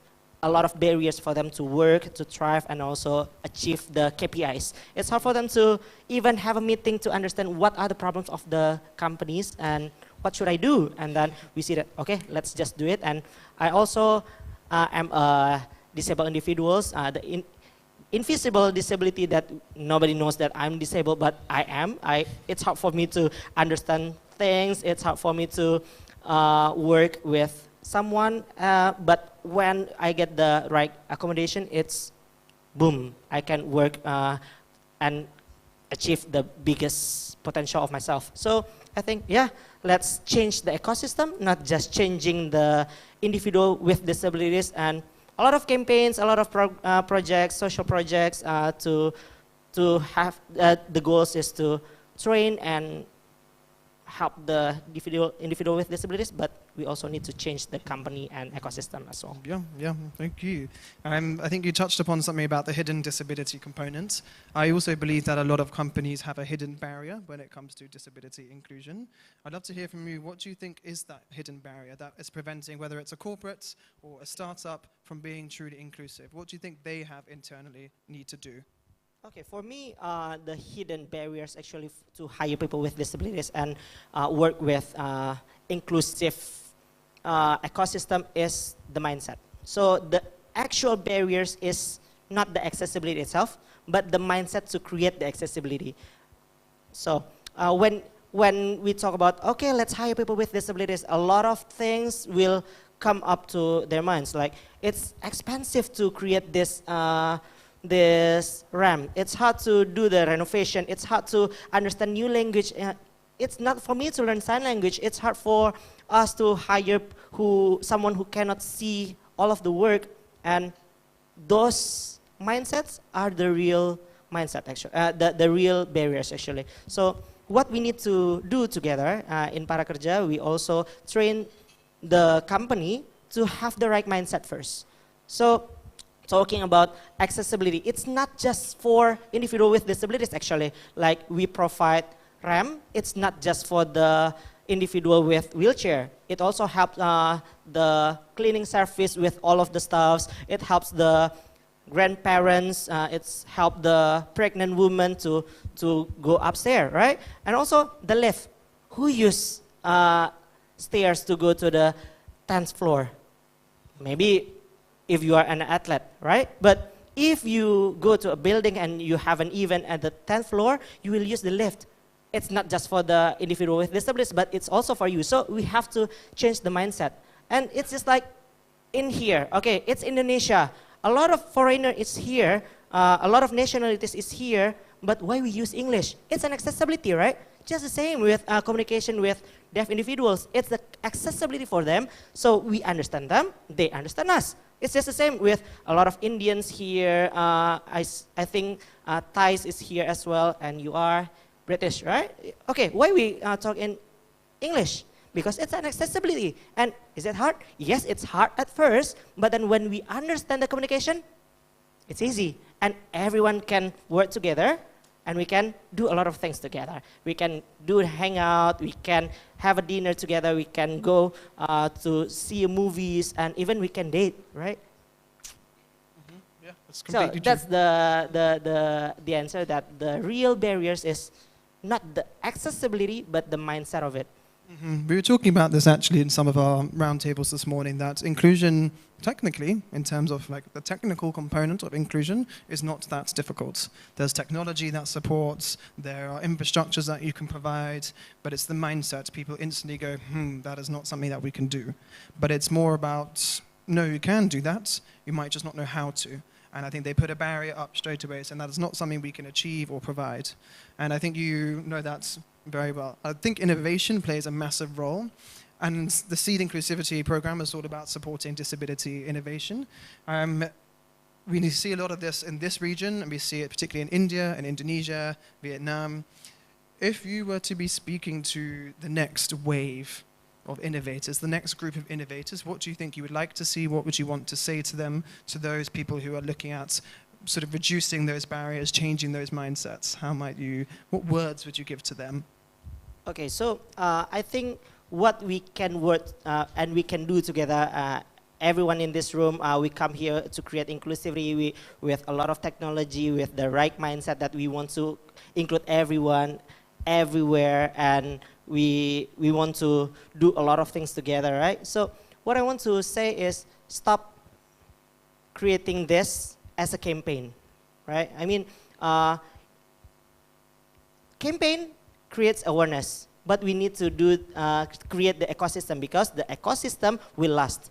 a lot of barriers for them to work, to thrive, and also achieve the KPIs. It's hard for them to even have a meeting to understand what are the problems of the companies and what should I do. And then we see that, okay, let's just do it. And I also am a disabled individuals, the invisible disability that nobody knows that I'm disabled, but I am. It's hard for me to understand things. It's hard for me to work with someone, but when I get the right accommodation, it's boom, I can work and achieve the biggest potential of myself. So I think, yeah, let's change the ecosystem, not just changing the individual with disabilities, and a lot of campaigns, a lot of projects, social projects to have the goals is to train and help the individual with disabilities, but we also need to change the company and ecosystem as well. Yeah, thank you. I think you touched upon something about the hidden disability component. I also believe that a lot of companies have a hidden barrier when it comes to disability inclusion. I'd love to hear from you, what do you think is that hidden barrier that is preventing, whether it's a corporate or a startup, from being truly inclusive? What do you think they have internally need to do? Okay, for me, the hidden barriers actually to hire people with disabilities and work with inclusive ecosystem is the mindset. So the actual barriers is not the accessibility itself, but the mindset to create the accessibility. So when we talk about, okay, let's hire people with disabilities, a lot of things will come up to their minds. Like, it's expensive to create this ramp. It's hard to do the renovation. It's hard to understand new language. It's not for me to learn sign language. It's hard for us to hire someone who cannot see all of the work. And those mindsets are the real mindset, actually, the real barriers, actually. So what we need to do together in Parakerja, we also train the company to have the right mindset first. So talking about accessibility, it's not just for individuals with disabilities, actually. Like, we provide ramp, it's not just for the individual with wheelchair. It also helps the cleaning service with all of the staffs. It helps the grandparents. It's helped the pregnant woman to go upstairs, right? And also the lift. Who use stairs to go to the 10th floor? Maybe if you are an athlete, right? But if you go to a building and you have an event at the 10th floor, you will use the lift. It's not just for the individual with disabilities, but it's also for you. So we have to change the mindset. And it's just like in here, okay, it's Indonesia. A lot of foreigner is here, a lot of nationalities is here, but why we use English? It's an accessibility, right? Just the same with communication with deaf individuals. It's the accessibility for them, so we understand them, they understand us. It's just the same with a lot of Indians here. I think Thais is here as well, and you are British, right? Okay, why we talk in English? Because it's an accessibility. And is it hard? Yes, it's hard at first, but then when we understand the communication, it's easy. And everyone can work together, and we can do a lot of things together. We can do a hangout, we can have a dinner together, we can go to see movies, and even we can date, right? Mm-hmm. Yeah, that's So completely that's true. the answer, that the real barriers is not the accessibility, but the mindset of it. Mm-hmm. We were talking about this actually in some of our roundtables this morning, that inclusion, technically, in terms of like the technical component of inclusion, is not that difficult. There's technology that supports, there are infrastructures that you can provide, but it's the mindset. People instantly go, that is not something that we can do. But it's more about, no, you can do that, you might just not know how to. And I think they put a barrier up straight away, saying that is not something we can achieve or provide. And I think you know that very well. I think innovation plays a massive role. And the Seed Inclusivity program is all about supporting disability innovation. We see a lot of this in this region, and we see it particularly in India, and Indonesia, Vietnam. If you were to be speaking to the next wave of innovators, the next group of innovators, what do you think you would like to see? What would you want to say to them, to those people who are looking at sort of reducing those barriers, changing those mindsets? What words would you give to them? Okay, so I think what we can work and we can do together, everyone in this room, we come here to create inclusivity with a lot of technology, with the right mindset that we want to include everyone, everywhere, and we want to do a lot of things together, right? So what I want to say is, stop creating this as a campaign, right? I mean, campaign creates awareness, but we need to create the ecosystem, because the ecosystem will last,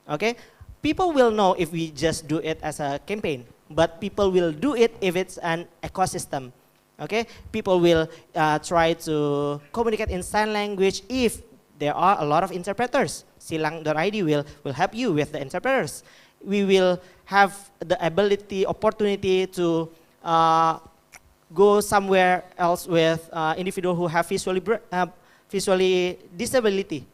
okay? People will know if we just do it as a campaign, but people will do it if it's an ecosystem, okay? People will try to communicate in sign language if there are a lot of interpreters. Silang.id will help you with the interpreters. We will have the opportunity to go somewhere else with individuals who have visually disability.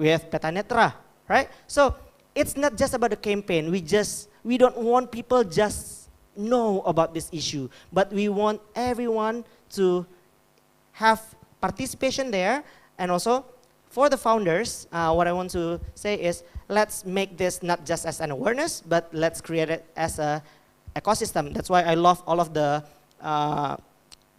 with Petanetra, right? So it's not just about the campaign. We don't want people just know about this issue, but we want everyone to have participation there. And also for the founders, what I want to say is, let's make this not just as an awareness, but let's create it as a ecosystem. That's why I love all of the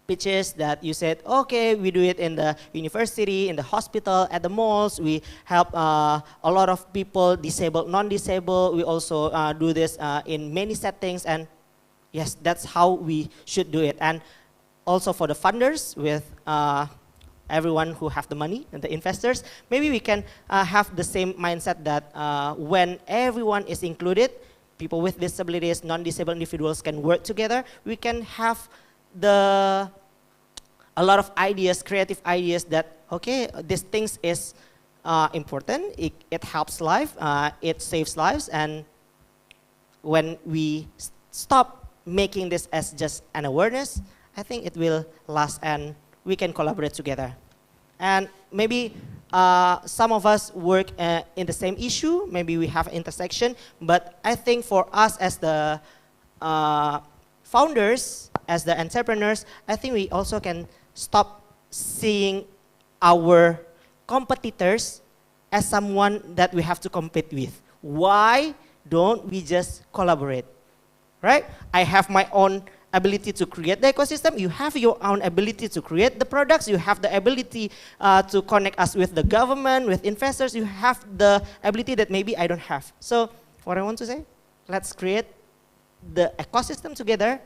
pitches that you said, okay, we do it in the university, in the hospital, at the malls. We help a lot of people, disabled, non-disabled. We also do this in many settings. And yes, that's how we should do it. And also for the funders, with everyone who have the money and the investors, maybe we can have the same mindset that when everyone is included, people with disabilities, non-disabled individuals can work together. We can have a lot of ideas, creative ideas that, okay, these things is important. It helps life, it saves lives. And when we stop making this as just an awareness, I think it will last and we can collaborate together. And maybe some of us work in the same issue, maybe we have intersection, but I think for us as the founders, as the entrepreneurs, I think we also can stop seeing our competitors as someone that we have to compete with. Why don't we just collaborate, right? I have my own ability to create the ecosystem. You have your own ability to create the products. You have the ability to connect us with the government, with investors. You have the ability that maybe I don't have. So what I want to say, let's create the ecosystem together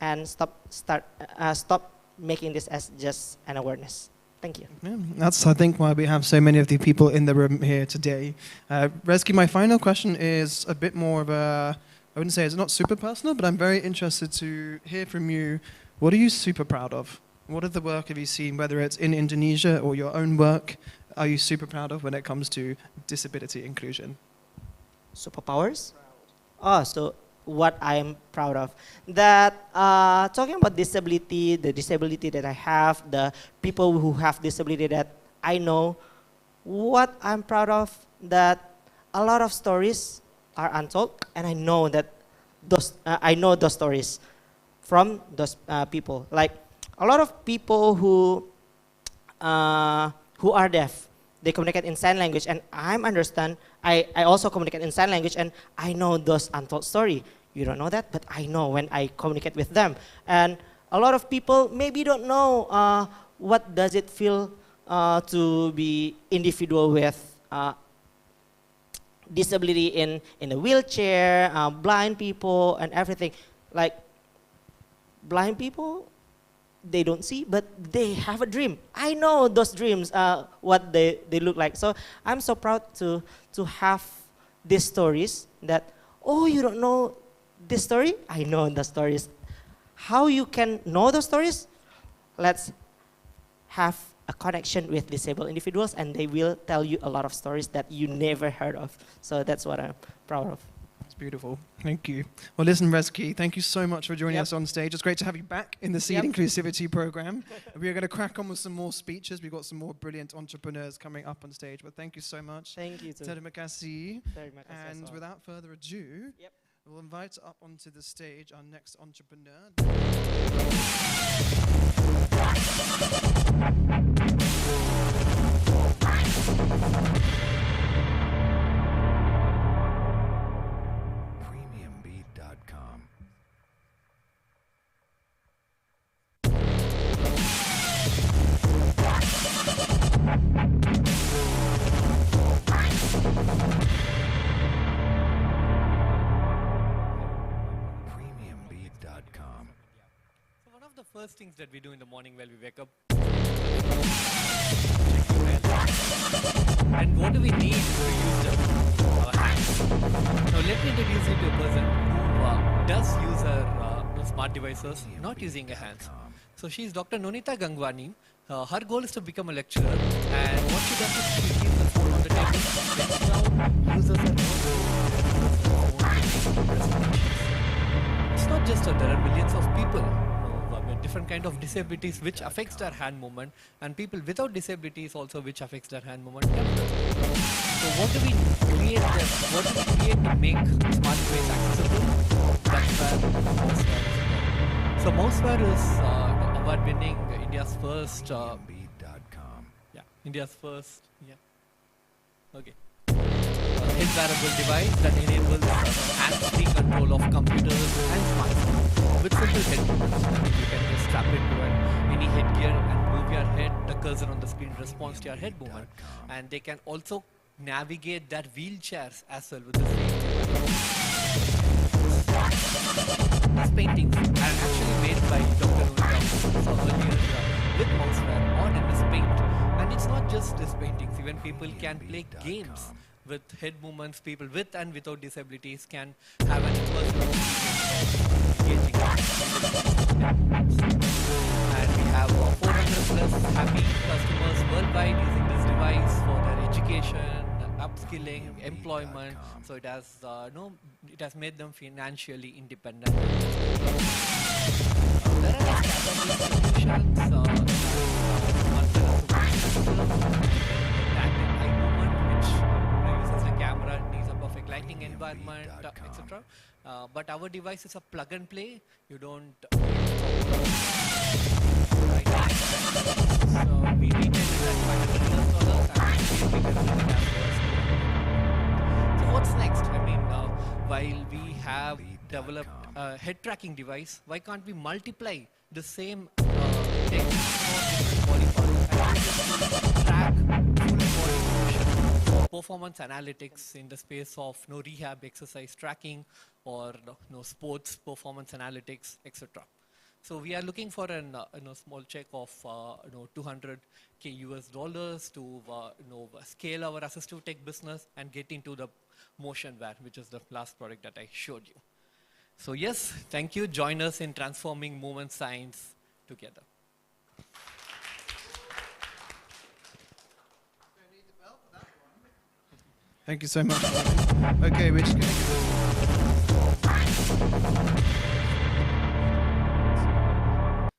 and stop making this as just an awareness. Thank you. Yeah, that's, I think, why we have so many of the people in the room here today. Rezki, my final question is a bit more of a, I wouldn't say it's not super personal, but I'm very interested to hear from you. What are you super proud of? What of the work have you seen, whether it's in Indonesia or your own work, are you super proud of when it comes to disability inclusion? Superpowers? Oh, so what I'm proud of. That talking about disability, the disability that I have, the people who have disability that I know, what I'm proud of, that a lot of stories are untold, and I know that I know those stories from those people. Like a lot of people who are deaf, they communicate in sign language, and I also communicate in sign language, and I know those untold story. You don't know that, but I know when I communicate with them. And a lot of people maybe don't know what does it feel to be individual with disability in a wheelchair, blind people and everything. Like blind people, they don't see, but they have a dream. I know those dreams, what they look like. So I'm so proud to have these stories that, oh, you don't know this story? I know the stories. How you can know the stories? Let's have a connection with disabled individuals, and they will tell you a lot of stories that you never heard of. So that's what I'm proud of. That's beautiful. Thank you. Well, listen, Rezki, thank you so much for joining us on stage. It's great to have you back in the Seed Inclusivity program. We are going to crack on with some more speeches. We've got some more brilliant entrepreneurs coming up on stage. But thank you so much. Thank you too. Terima kasih. Terima kasih. And without further ado, we'll invite up onto the stage our next entrepreneur. Premiumbeat.com. Premiumbeat.com. So one of the first things that we do in the morning while we wake up, and what do we need to use them? Our hands. Now let me introduce you to a person who does use her smart devices, not using her hands. So she is Dr. Nonita Gangwani. Her goal is to become a lecturer, and what she does is she keeps the phone on the table, then she now uses her phone to presentations. It's not just that there are millions of people with different kind of disabilities which affects their hand movement, and people without disabilities also which affects their hand movement. So what do we create this? What do we create to make smart device accessible? That's where Mouseware is involved. So Mouseware is award-winning India's first. India's first. Yeah. Okay. Head wearable device that enables hands-free control of computers and smartphones with simple head movements. You can just strap it to any headgear and move your head. The cursor on the screen responds to your head movement, and they can also navigate their wheelchairs as well with the same device. These paintings are actually made by Dr. Nunita, who saw earlier with Mouseware on MS Paint. And it's not just these paintings, even people can play games with head movements. People with and without disabilities can have an immersive experience of engaging head movements. And we have 400 plus happy customers worldwide using this device for their education, upskilling, employment. So it has it has made them financially independent. There are these camera-based solutions. Lighting environment, etc. But our device is a plug and play. You don't. So we retail it at $500 and we can bring it as well. So what's next? I mean, while we have developed a head tracking device, why can't we multiply the same technique for different body parts and track full body motion? Performance analytics in the space of rehab exercise tracking or sports performance analytics, etc. So we are looking for an small check of $200K US to scale our assistive tech business and get into the motion wear, which is the last product that I showed you. So yes, thank you. Join us in transforming movement science together. Thank you so much. Okay, we're just going to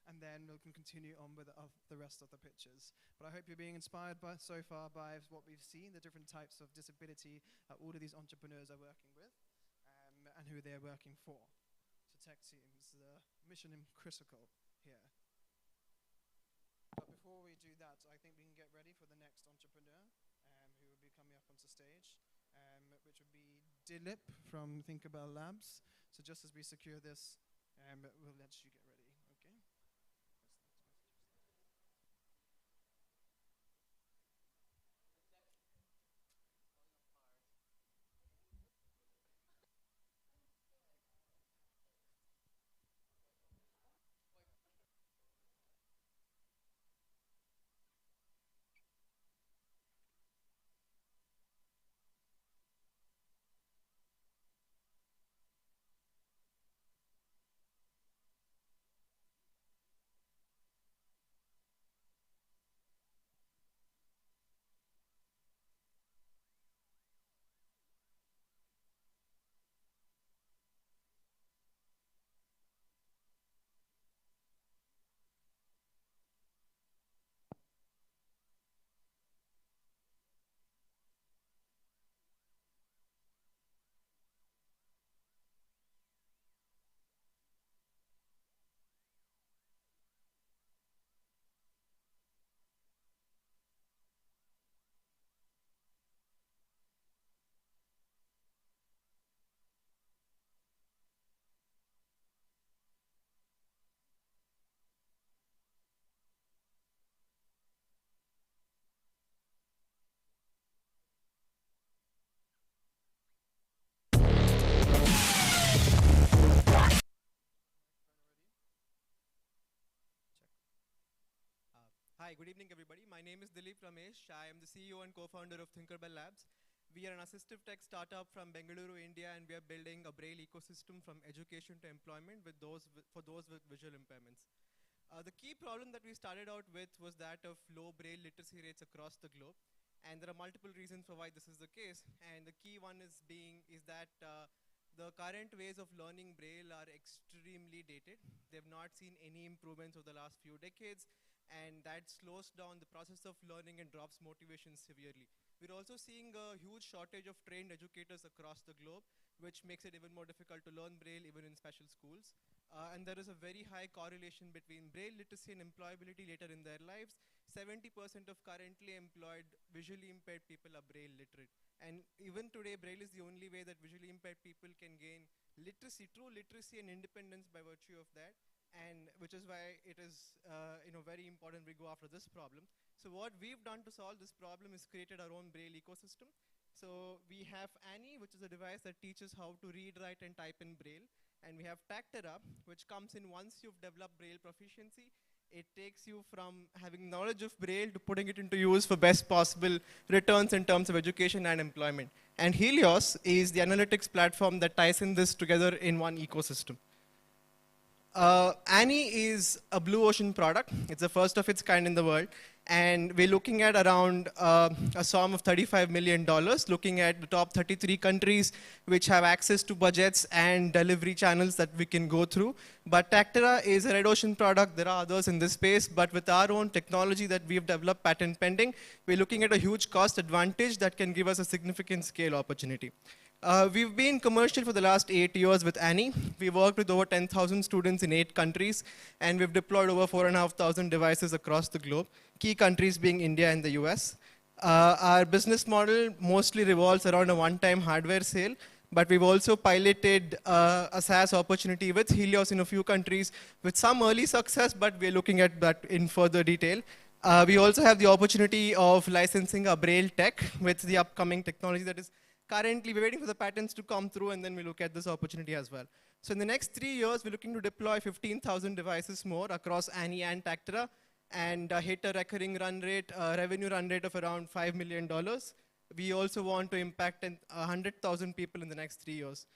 and then we can continue on with the rest of the pictures. But I hope you're being inspired so far by what we've seen, the different types of disability that all of these entrepreneurs are working with, and who they're working for. So tech seems the mission critical here. But before we do that, I think we can get ready for the next entrepreneur. Who will be coming up onto stage, which would be Dilip from Thinkerbell Labs. So just as we secure this, we'll let you get ready, okay? Hi, good evening everybody. My name is Dilip Ramesh. I am the CEO and co-founder of Thinkerbell Labs. We are an assistive tech startup from Bengaluru, India, and we are building a Braille ecosystem from education to employment for those with visual impairments. The key problem that we started out with was that of low Braille literacy rates across the globe. And there are multiple reasons for why this is the case. And the key one is that the current ways of learning Braille are extremely dated. They've not seen any improvements over the last few decades. And that slows down the process of learning and drops motivation severely, We're also seeing a huge shortage of trained educators across the globe, which makes it even more difficult to learn Braille even in special schools. And there is a very high correlation between Braille literacy and employability later in their lives. 70% of currently employed visually impaired people are Braille literate. And even today, Braille is the only way that visually impaired people can gain literacy, true literacy and independence by virtue of that. And which is why it is very important we go after this problem. So what we've done to solve this problem is created our own Braille ecosystem. So we have Annie, which is a device that teaches how to read, write, and type in Braille. And we have Tactera, which comes in once you've developed Braille proficiency. It takes you from having knowledge of Braille to putting it into use for best possible returns in terms of education and employment. And Helios is the analytics platform that ties in this together in one ecosystem. Annie is a blue ocean product. It's the first of its kind in the world. And we're looking at around a sum of $35 million, looking at the top 33 countries which have access to budgets and delivery channels that we can go through. But Tactera is a red ocean product. There are others in this space. But with our own technology that we've developed, patent pending, we're looking at a huge cost advantage that can give us a significant scale opportunity. We've been commercial for the last 8 years with Annie. We've worked with over 10,000 students in 8 countries, and we've deployed over 4,500 devices across the globe, key countries being India and the US. Our business model mostly revolves around a one-time hardware sale, but we've also piloted a SaaS opportunity with Helios in a few countries with some early success, but we're looking at that in further detail. We also have the opportunity of licensing a Braille tech with the upcoming technology that is currently, we're waiting for the patents to come through, and then we look at this opportunity as well. So in the next 3 years, we're looking to deploy 15,000 devices more across Annie and Tactera, and hit a recurring run rate, revenue run rate of around $5 million. We also want to impact 100,000 people in the next 3 years.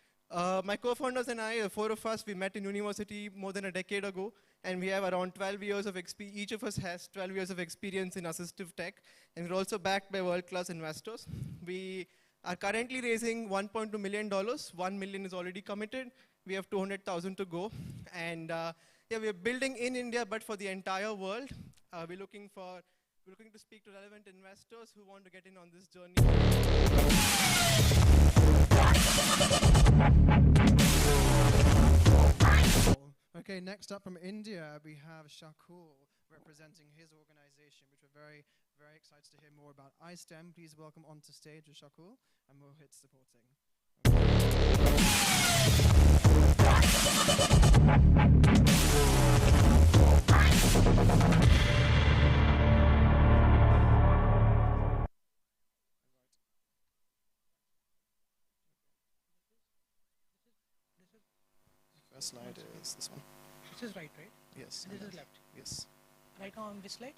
My co-founders and I, the 4 of us, we met in university more than a decade ago, and we have around 12 years of experience. Each of us has 12 years of experience in assistive tech, and we're also backed by world-class investors. We are currently raising $1.2 million. $1 million is already committed. We have 200,000 to go. And yeah, we're building in India, but for the entire world. We're looking to speak to relevant investors who want to get in on this journey. Okay, next up from India, we have Shakul representing his organization, which we're very, very excited to hear more about. iSTEM, please welcome onto stage with Shakul, and we'll hit supporting. First slide is this one. This is right? Yes. This is left? Yes. Right now on this slide?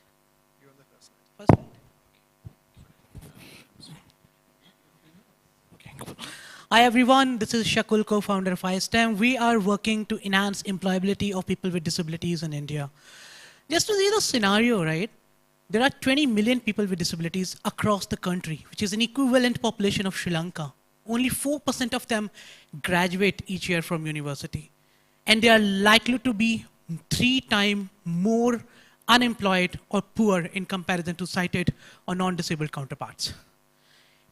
You're on the first slide. First slide? Okay, cool. Hi everyone, this is Shakul, co-founder of iSTEM. We are working to enhance employability of people with disabilities in India. Just to see the scenario, right? There are 20 million people with disabilities across the country, which is an equivalent population of Sri Lanka. Only 4% of them graduate each year from university. And they are likely to be 3 times more unemployed or poor in comparison to sighted or non-disabled counterparts.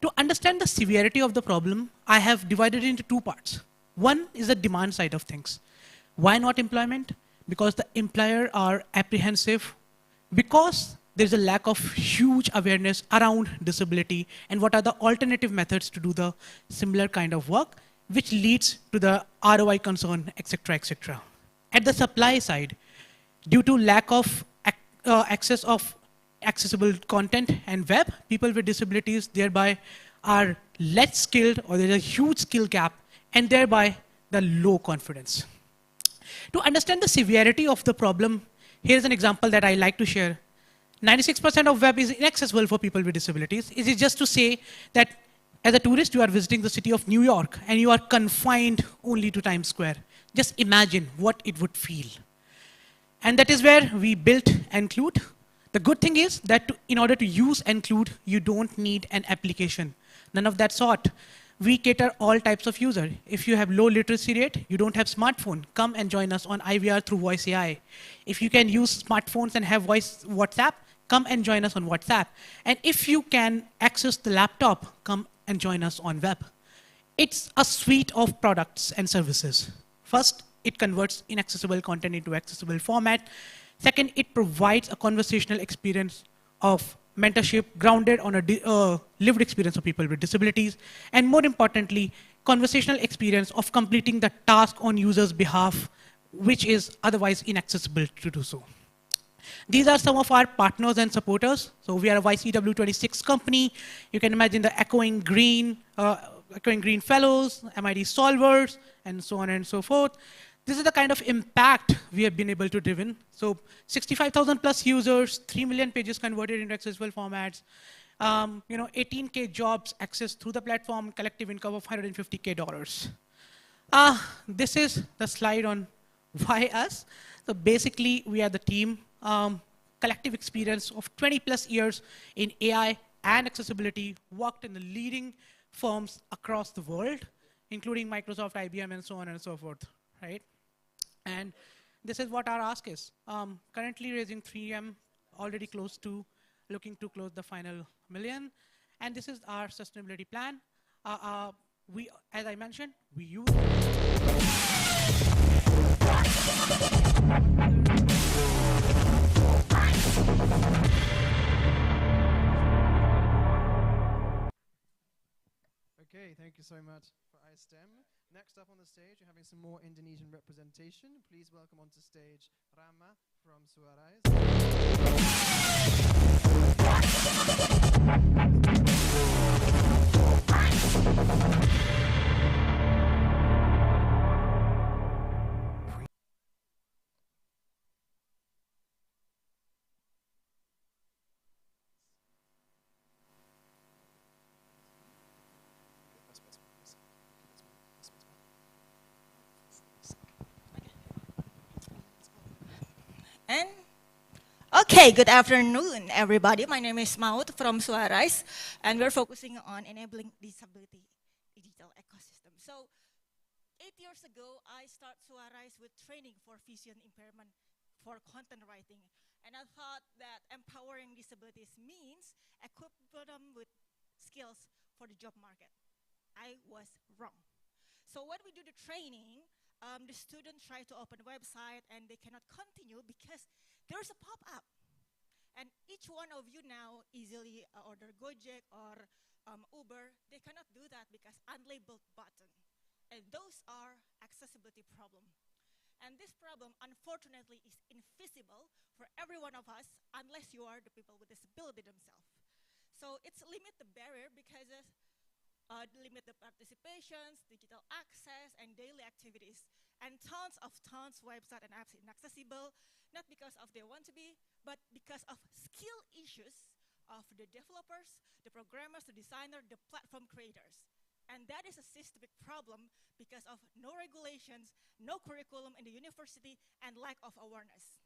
To understand the severity of the problem, I have divided it into 2 parts. One is the demand side of things. Why not employment? Because the employer are apprehensive, because there's a lack of huge awareness around disability and what are the alternative methods to do the similar kind of work, which leads to the ROI concern, etc., etc. At the supply side, due to lack of access of accessible content and web, people with disabilities thereby are less skilled, or there's a huge skill gap, and thereby the low confidence. To understand the severity of the problem, here's an example that I like to share. 96% of web is inaccessible for people with disabilities. It is just to say that as a tourist, you are visiting the city of New York and you are confined only to Times Square. Just imagine what it would feel. And that is where we built Include. The good thing is that in order to use Include, you don't need an application. None of that sort. We cater all types of user. If you have low literacy rate, you don't have smartphone, come and join us on IVR through Voice AI. If you can use smartphones and have voice WhatsApp, come and join us on WhatsApp. And if you can access the laptop, come and join us on web. It's a suite of products and services. First, it converts inaccessible content into accessible format. Second, it provides a conversational experience of mentorship grounded on a lived experience of people with disabilities. And more importantly, conversational experience of completing the task on users' behalf, which is otherwise inaccessible to do so. These are some of our partners and supporters. So we are a YCW26 company. You can imagine the Echoing Green Fellows, MIT Solvers, and so on and so forth. This is the kind of impact we have been able to driven. So 65,000 plus users, 3 million pages converted into accessible formats, 18K jobs accessed through the platform, collective income of $150K. This is the slide on why us. So basically, we are the team, collective experience of 20 plus years in AI and accessibility, worked in the leading firms across the world, including Microsoft, IBM, and so on and so forth, right? And this is what our ask is. Currently raising 3M, already looking to close the final million. And this is our sustainability plan. As I mentioned, we use Okay, thank you so much for iSTEM. Next up on the stage, we're having some more Indonesian representation. Please welcome onto stage Rama from Suarais. And okay, good afternoon, everybody. My name is Maud from Suarais, and we're focusing on enabling disability digital ecosystem. So 8 years ago, I started Suarais with training for vision impairment for content writing. And I thought that empowering disabilities means equipping them with skills for the job market. I was wrong. So when we do the training, the students try to open a website and they cannot continue because there's a pop-up. And each one of you now easily order Gojek or Uber. They cannot do that because unlabeled button. And those are accessibility problem. And this problem, unfortunately, is invisible for every one of us unless you are the people with disability themselves. So it's limit the barrier because limit the participations, digital access, and daily activities. And tons website and apps inaccessible, not because of they want to be, but because of skill issues of the developers, the programmers, the designer, the platform creators. And that is a systemic problem because of no regulations, no curriculum in the university, and lack of awareness.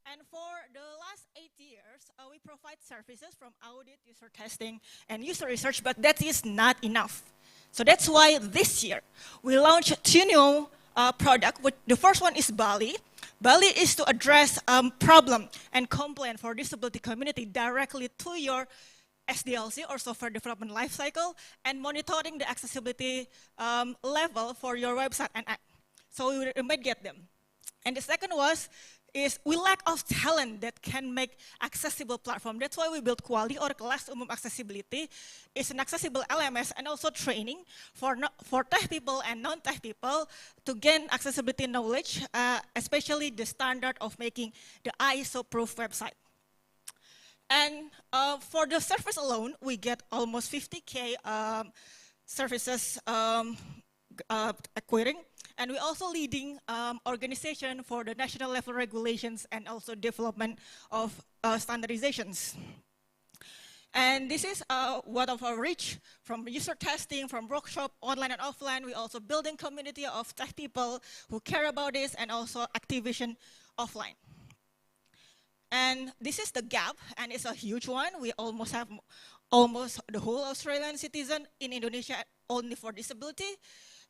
And for the last 8 years, we provide services from audit, user testing, and user research, but that is not enough. So that's why this year, we launched 2 new products. The first one is Bali. Bali is to address problem and complaint for disability community directly to your SDLC or software development lifecycle and monitoring the accessibility level for your website and app. So we might get them. And the second is we lack of talent that can make accessible platform. That's why we built Quali or Kelas Umum Accessibility. It's an accessible LMS and also training for tech people and non-tech people to gain accessibility knowledge, especially the standard of making the ISO-proof website. And for the service alone, we get almost 50K services acquiring. And we're also leading organization for the national level regulations and also development of standardizations. And this is what of our reach from user testing, from workshop, online and offline. We're also building community of tech people who care about this and also activation offline. And this is the gap, and it's a huge one. We almost have the whole Australian citizen in Indonesia only for disability.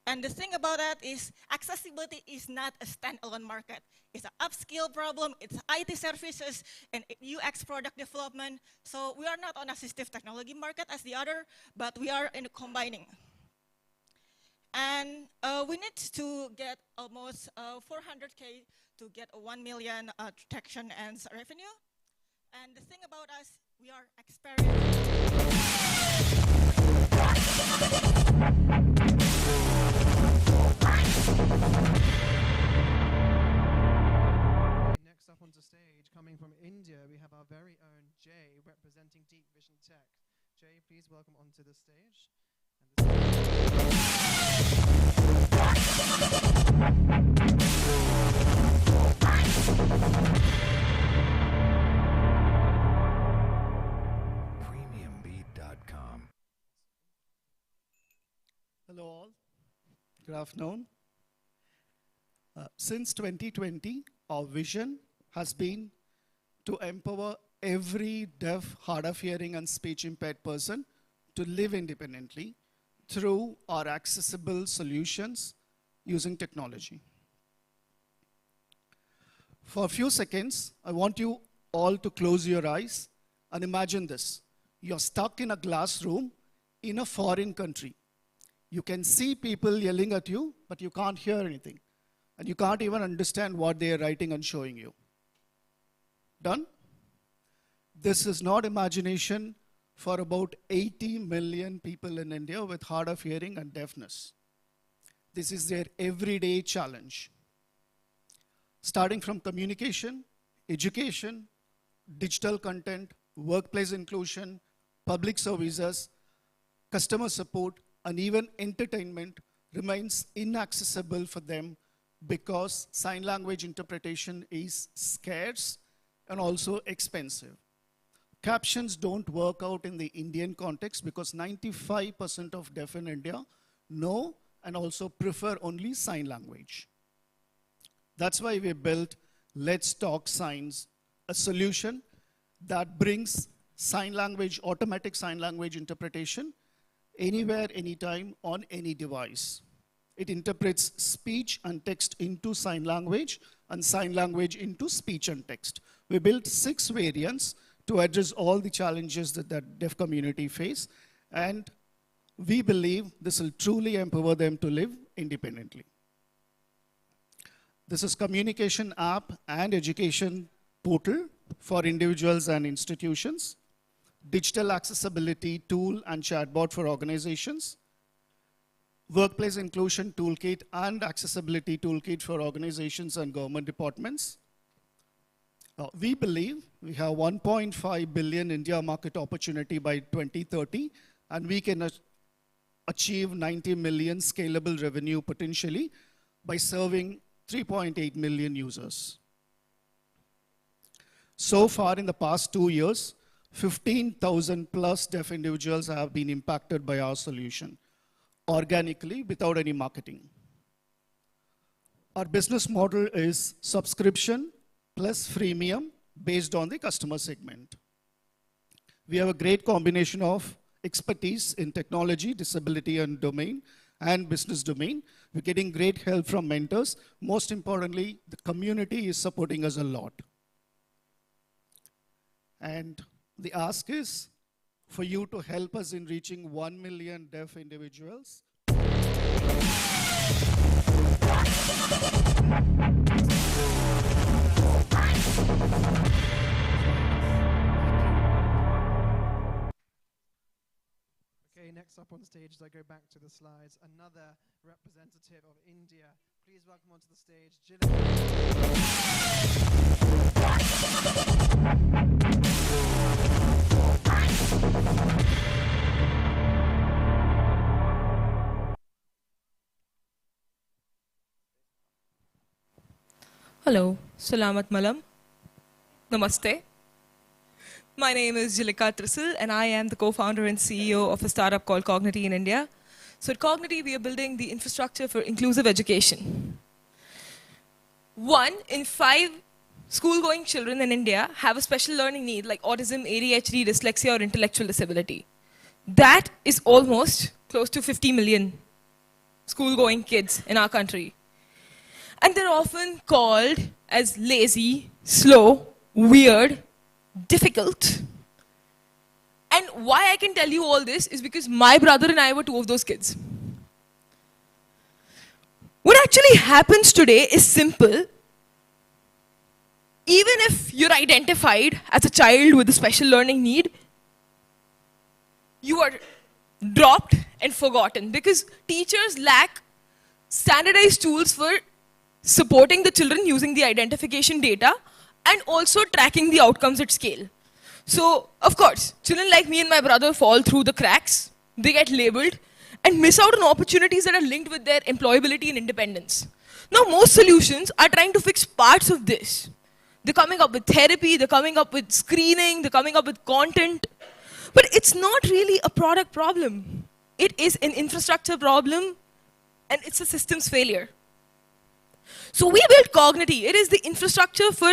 And the thing about that is accessibility is not a standalone market. It's an upskill problem, it's IT services, and UX product development. So we are not on assistive technology market as the other, but we are in combining. And we need to get almost 400K to get a 1 million traction and revenue. And the thing about us, we are Next up onto stage, coming from India, we have our very own Jay representing Deep Vision Tech. Jay, please welcome onto the stage. Premiumbeat.com. Hello all. Good afternoon. Since 2020, our vision has been to empower every deaf, hard of hearing and speech impaired person to live independently through our accessible solutions using technology. For a few seconds, I want you all to close your eyes and imagine this. You're stuck in a glass room in a foreign country. You can see people yelling at you, but you can't hear anything. And you can't even understand what they are writing and showing you. Done? This is not imagination for about 80 million people in India with hard of hearing and deafness. This is their everyday challenge. Starting from communication, education, digital content, workplace inclusion, public services, customer support, and even entertainment remains inaccessible for them because sign language interpretation is scarce and also expensive. Captions don't work out in the Indian context because 95% of deaf in India know and also prefer only sign language. That's why we built Let's Talk Signs, a solution that brings sign language, automatic sign language interpretation anywhere, anytime, on any device. It interprets speech and text into sign language and sign language into speech and text. We built 6 variants to address all the challenges that the deaf community face, and we believe this will truly empower them to live independently. This is communication app and education portal for individuals and institutions, digital accessibility tool and chatbot for organizations, workplace inclusion toolkit and accessibility toolkit for organizations and government departments. We believe we have 1.5 billion India market opportunity by 2030, and we can achieve 90 million scalable revenue potentially by serving 3.8 million users. So far in the past 2 years, 15,000 plus deaf individuals have been impacted by our solution, organically without any marketing. Our business model is subscription plus freemium based on the customer segment. We have a great combination of expertise in technology, disability and domain, and business domain. We're getting great help from mentors. Most importantly, the community is supporting us a lot. And the ask is for you to help us in reaching 1 million deaf individuals. Okay, next up on stage, as I go back to the slides, another representative of India. Please welcome onto the stage, Hello, Salamat Malam. Namaste. My name is Jilika Trisal, and I am the co-founder and CEO of a startup called Cognity in India. So at Cognity, we are building the infrastructure for inclusive education. 1 in 5 school-going children in India have a special learning need like autism, ADHD, dyslexia, or intellectual disability. That is almost close to 50 million school-going kids in our country. And they're often called as lazy, slow, weird, difficult. And why I can tell you all this is because my brother and I were two of those kids. What actually happens today is simple. Even if you're identified as a child with a special learning need, you are dropped and forgotten because teachers lack standardized tools for supporting the children using the identification data and also tracking the outcomes at scale. So, of course, children like me and my brother fall through the cracks, they get labeled, and miss out on opportunities that are linked with their employability and independence. Now, most solutions are trying to fix parts of this. They're coming up with therapy, they're coming up with screening, they're coming up with content. But it's not really a product problem. It is an infrastructure problem, and it's a systems failure. So we built Cognity. It is the infrastructure for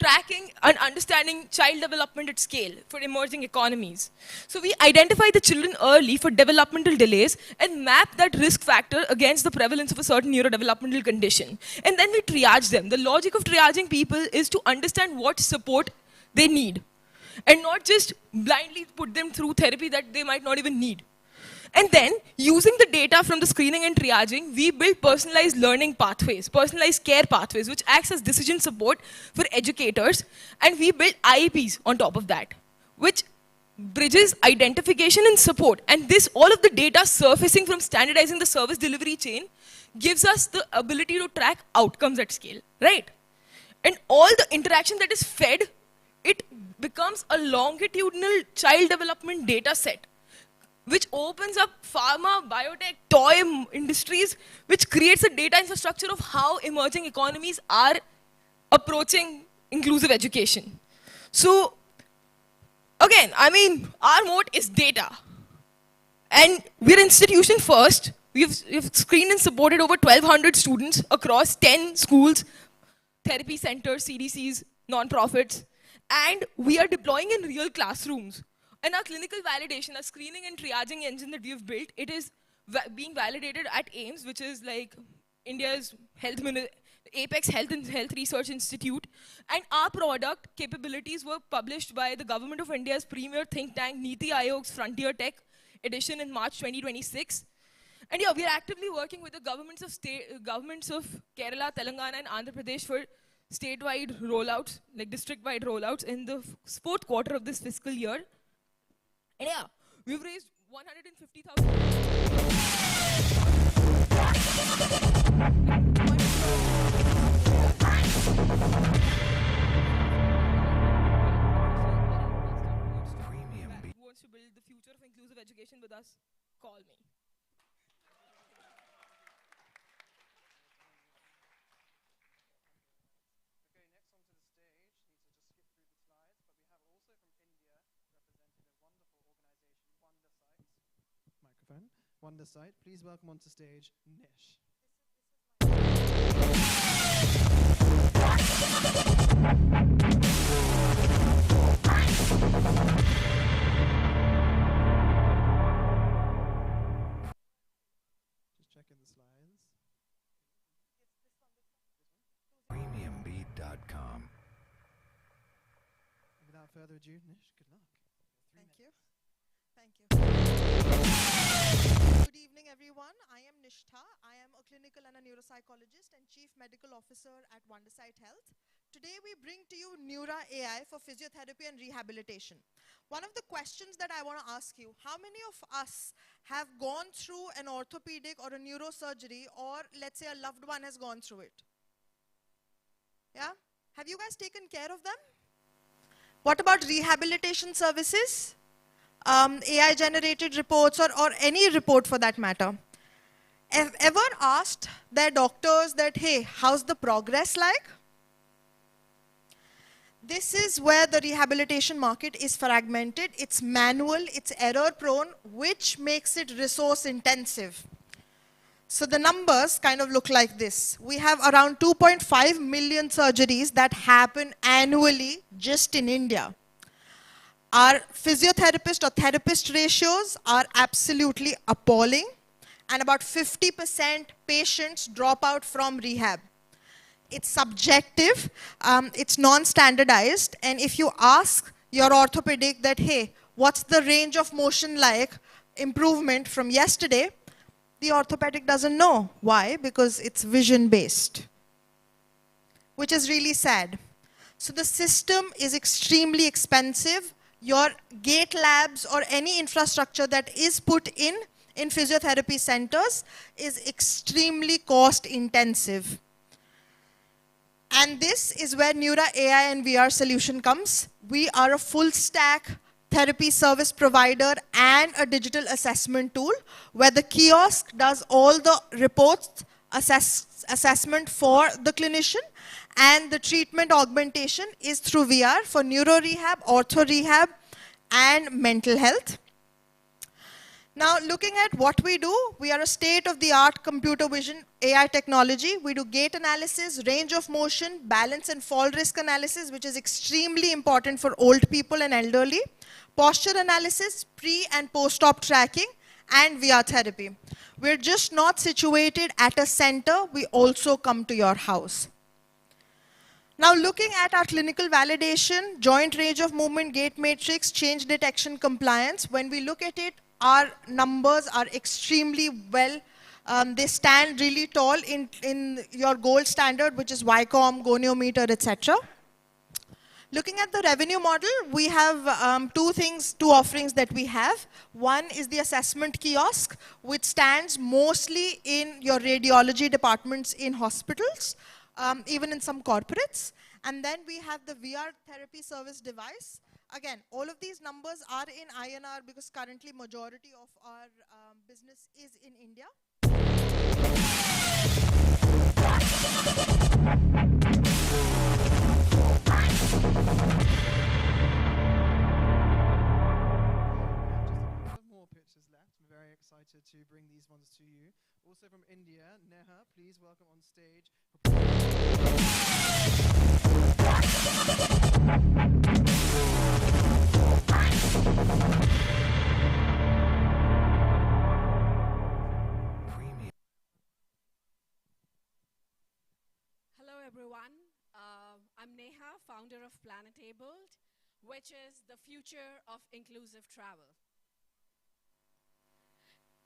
tracking and understanding child development at scale for emerging economies. So we identify the children early for developmental delays and map that risk factor against the prevalence of a certain neurodevelopmental condition. And then we triage them. The logic of triaging people is to understand what support they need and not just blindly put them through therapy that they might not even need. And then, using the data from the screening and triaging, we build personalized learning pathways, personalized care pathways, which acts as decision support for educators. And we build IEPs on top of that, which bridges identification and support. And this, all of the data surfacing from standardizing the service delivery chain gives us the ability to track outcomes at scale, right? And all the interaction that is fed, it becomes a longitudinal child development data set, which opens up pharma, biotech, toy industries, which creates a data infrastructure of how emerging economies are approaching inclusive education. So, again, I mean, our moat is data. And we're institution first. We've screened and supported over 1,200 students across 10 schools, therapy centers, CDCs, non-profits. And we are deploying in real classrooms. And our clinical validation, our screening and triaging engine that we've built, it is being validated at AIMS, which is like India's Apex Health and Health Research Institute. And our product capabilities were published by the Government of India's premier think tank, Niti Aayog's Frontier Tech edition in March 2026. And yeah, we're actively working with the governments of Kerala, Telangana, and Andhra Pradesh for statewide rollouts, like district-wide rollouts in the fourth quarter of this fiscal year. And yeah, we've raised 150,000. Who wants to build the future of inclusive education with us? Call me. Wonder site. Please welcome onto stage Nish. Just checking the slides. Premiumbeat.com. Without further ado, Nish, good luck. Thank you. Thank you. Good evening, everyone. I am Nishtha. I am a clinical and a neuropsychologist and chief medical officer at Wondersight Health. Today, we bring to you Neura AI for physiotherapy and rehabilitation. One of the questions that I want to ask you, how many of us have gone through an orthopedic or a neurosurgery, or let's say a loved one has gone through it? Yeah? Have you guys taken care of them? What about rehabilitation services? AI-generated reports or any report for that matter. Ever asked their doctors that, hey, how's the progress like? This is where the rehabilitation market is fragmented. It's manual, it's error-prone, which makes it resource-intensive. So the numbers kind of look like this. We have around 2.5 million surgeries that happen annually just in India. Our physiotherapist or therapist ratios are absolutely appalling. and about 50% patients drop out from rehab. It's subjective, it's non-standardized, and if you ask your orthopedic that, hey, what's the range of motion like improvement from yesterday, the orthopedic doesn't know. Why? Because it's vision-based, which is really sad. So the system is extremely expensive. Your gate labs or any infrastructure that is put in physiotherapy centers is extremely cost intensive. And this is where Neura AI and VR solution comes. We are a full stack therapy service provider and a digital assessment tool where the kiosk does all the reports, assessment for the clinician, and the treatment augmentation is through VR for neuro rehab, ortho rehab, and mental health. Now, looking at what we do, we are a state-of-the-art computer vision AI technology. We do gait analysis, range of motion, balance and fall risk analysis, which is extremely important for old people and elderly, posture analysis, pre and post-op tracking, and VR therapy. We're just not situated at a center, we also come to your house. Now, looking at our clinical validation, joint range of movement, gait matrix, change detection compliance, when we look at it, our numbers are extremely well, they stand really tall in your gold standard, which is YCOM, goniometer, etc. Looking at the revenue model, we have two offerings that we have. One is the assessment kiosk, which stands mostly in your radiology departments in hospitals, even in some corporates. And then we have the VR therapy service device. Again, all of these numbers are in INR because currently majority of our business is in India. More pictures left. I'm very excited to bring these ones to you. Also from India, Neha, please welcome on stage. Hello everyone, I'm Neha, founder of Planetabled, which is the future of inclusive travel.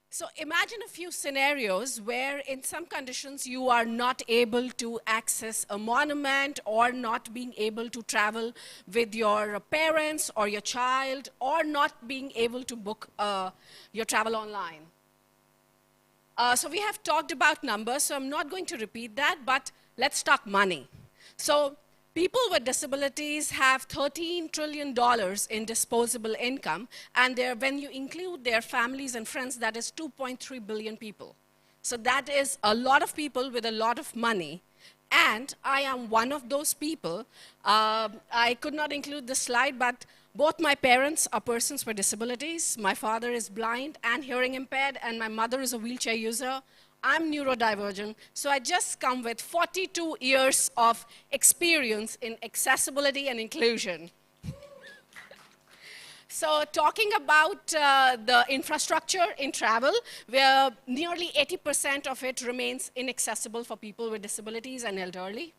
So imagine a few scenarios where in some conditions you are not able to access a monument or not being able to travel with your parents or your child or not being able to book your travel online. So we have talked about numbers, so I'm not going to repeat that, but let's talk money. So people with disabilities have $13 trillion in disposable income, and when you include their families and friends, that is 2.3 billion people. So that is a lot of people with a lot of money, and I am one of those people. I could not include this slide, but both my parents are persons with disabilities. My father is blind and hearing impaired, and my mother is a wheelchair user. I'm neurodivergent, so I just come with 42 years of experience in accessibility and inclusion. So talking about the infrastructure in travel, where nearly 80% of it remains inaccessible for people with disabilities and elderly.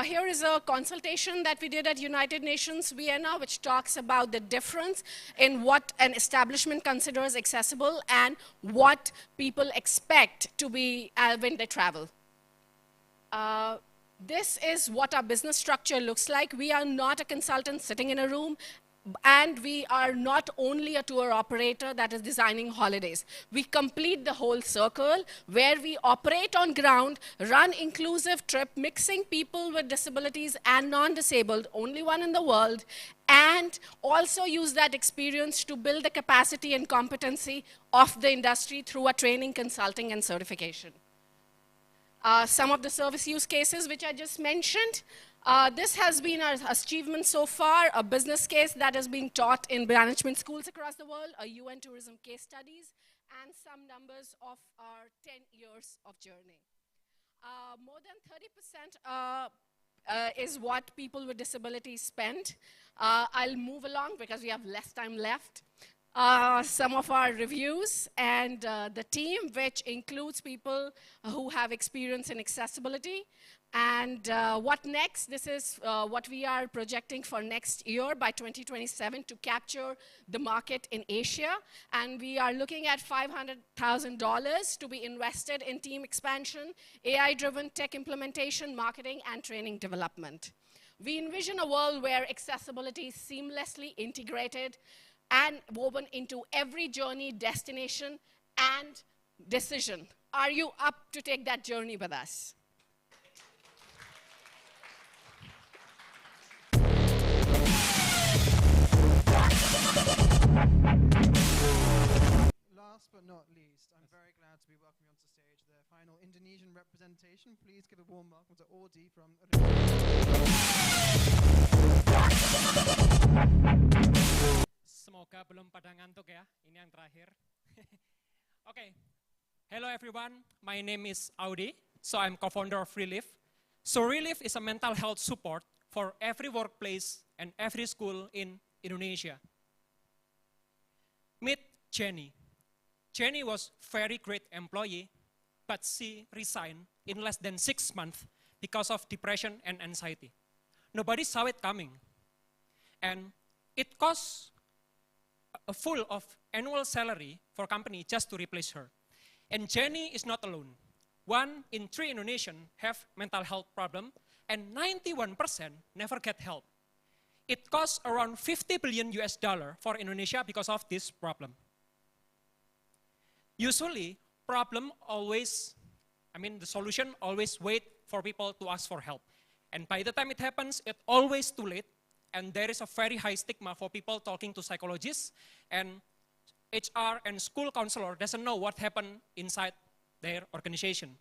Here is a consultation that we did at United Nations Vienna, which talks about the difference in what an establishment considers accessible and what people expect to be when they travel. This is what our business structure looks like. We are not a consultant sitting in a room, and we are not only a tour operator that is designing holidays. We complete the whole circle where we operate on ground, run inclusive trip, mixing people with disabilities and non-disabled, only one in the world, and also use that experience to build the capacity and competency of the industry through our training, consulting, and certification. Some of the service use cases which I just mentioned. This has been our achievement so far, a business case that has been taught in management schools across the world, a UN tourism case studies, and some numbers of our 10 years of journey. More than 30% is what people with disabilities spend. I'll move along because we have less time left. some of our reviews, and the team, which includes people who have experience in accessibility. And what next? This is what we are projecting for next year by 2027 to capture the market in Asia. And we are looking at $500,000 to be invested in team expansion, AI-driven tech implementation, marketing, and training development. We envision a world where accessibility is seamlessly integrated and woven into every journey, destination, and decision. Are you up to take that journey with us? Last but not least, I'm very glad to be welcoming onto stage the final Indonesian representation. Please give a warm welcome to Audi from... Semoga belum pada ngantuk ya, ini yang terakhir. Okay, hello everyone, my name is Audi, so I'm co-founder of Relief. So Relief is a mental health support for every workplace and every school in Indonesia. Meet Jenny. Jenny was very great employee, but she resigned in less than 6 months because of depression and anxiety. Nobody saw it coming. And it costs a full of annual salary for company just to replace her. And Jenny is not alone. 1 in 3 Indonesians have mental health problem, and 91% never get help. It costs around 50 billion US dollar for Indonesia because of this problem. Usually, the solution always wait for people to ask for help. And by the time it happens, it's always too late. And there is a very high stigma for people talking to psychologists, and HR and school counselor doesn't know what happened inside their organization.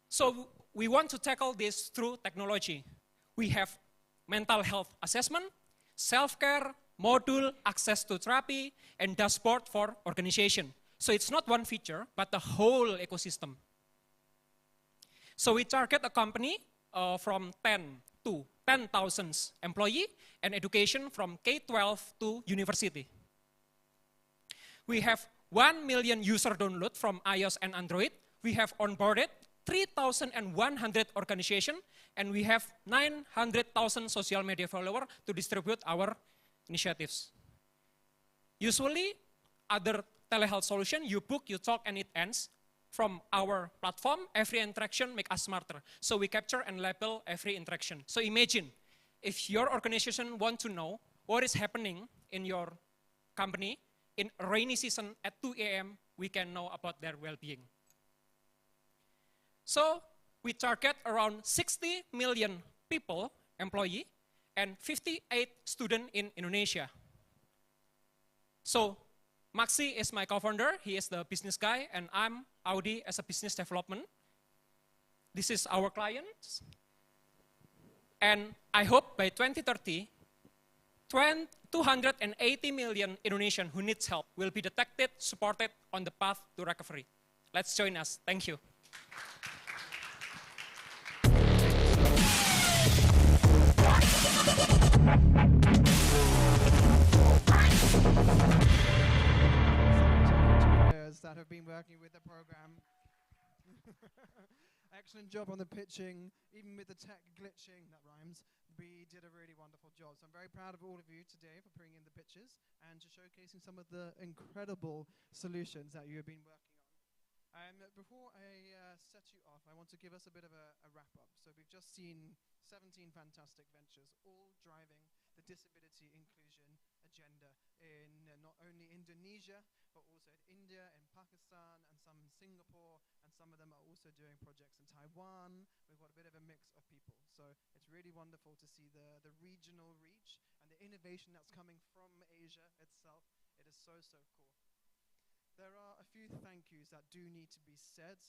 So we want to tackle this through technology. We have mental health assessment, self-care, module, access to therapy, and dashboard for organization. So it's not one feature, but the whole ecosystem. So we target a company from 10 to 10,000 employee and education from K-12 to university. We have 1 million user download from iOS and Android. We have onboarded 3,100 organizations, and we have 900,000 social media followers to distribute our initiatives. Usually, other telehealth solution, you book, you talk, and it ends. From our platform, every interaction makes us smarter. So we capture and label every interaction. So imagine, if your organization wants to know what is happening in your company, in a rainy season at 2 a.m., we can know about their well-being. So we target around 60 million people, employee, and 58 students in Indonesia. So Maxi is my co-founder, he is the business guy, and I'm Audi as a business development. This is our clients. And I hope by 2030, 280 million Indonesians who needs help will be detected, supported on the path to recovery. Let's join us. Thank you. That have been working with the program. Excellent job on the pitching, even with the tech glitching, that rhymes. We did a really wonderful job. So I'm very proud of all of you today for bringing in the pitches and to showcasing some of the incredible solutions that you have been working on. Before I set you off, I want to give us a bit of a wrap-up. So we've just seen 17 fantastic ventures, all driving the disability inclusion agenda in not only Indonesia, but also in India, in Pakistan, and some in Singapore, and some of them are also doing projects in Taiwan. We've got a bit of a mix of people. So it's really wonderful to see the regional reach and the innovation that's coming from Asia itself. It is so, so cool. There are a few thank yous that do need to be said.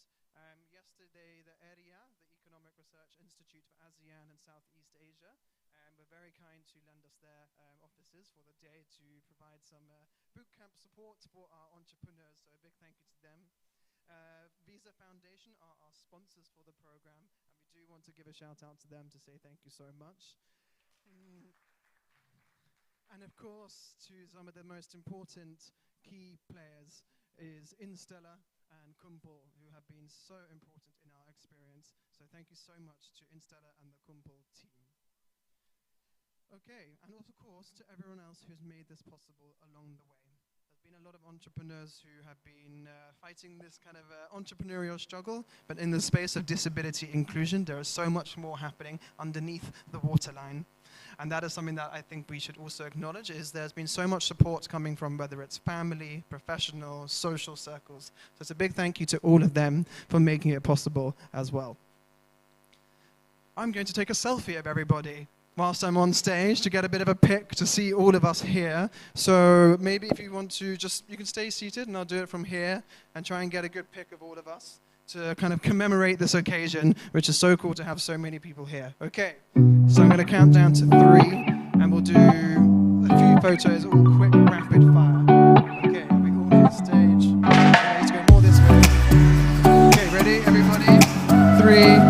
Yesterday, the ERIA, the Economic Research Institute for ASEAN and Southeast Asia, were very kind to lend us their offices for the day to provide some bootcamp support for our entrepreneurs. So a big thank you to them. Visa Foundation are our sponsors for the program, and we do want to give a shout out to them to say thank you so much. And of course, to some of the most important key players is Instella and Kumpel, who have been so important in our experience. So thank you so much to Instella and the Kumpel team. Okay, and of course to everyone else who's made this possible along the way. There's been a lot of entrepreneurs who have been fighting this kind of entrepreneurial struggle, but in the space of disability inclusion, there is so much more happening underneath the waterline. And that is something that I think we should also acknowledge, is there's been so much support coming from whether it's family, professional, social circles. So it's a big thank you to all of them for making it possible as well. I'm going to take a selfie of everybody whilst I'm on stage to get a bit of a pic to see all of us here. So maybe if you want to you can stay seated and I'll do it from here and try and get a good pic of all of us to kind of commemorate this occasion, which is so cool to have so many people here. Okay, so I'm going to count down to 3 and we'll do a few photos, all quick, rapid fire. Okay, are we all on the stage? Okay, let's go more this way. Okay, ready, everybody? 3,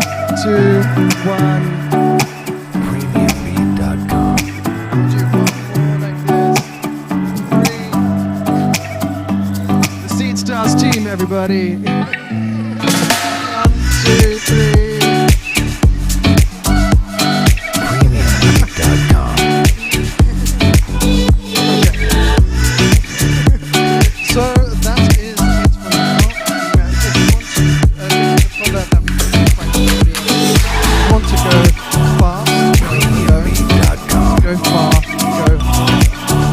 2, 1. Seedstars team, everybody. 1, 2, 3. So that is it for now. If you want to follow that, want to go fast, go far, go hard.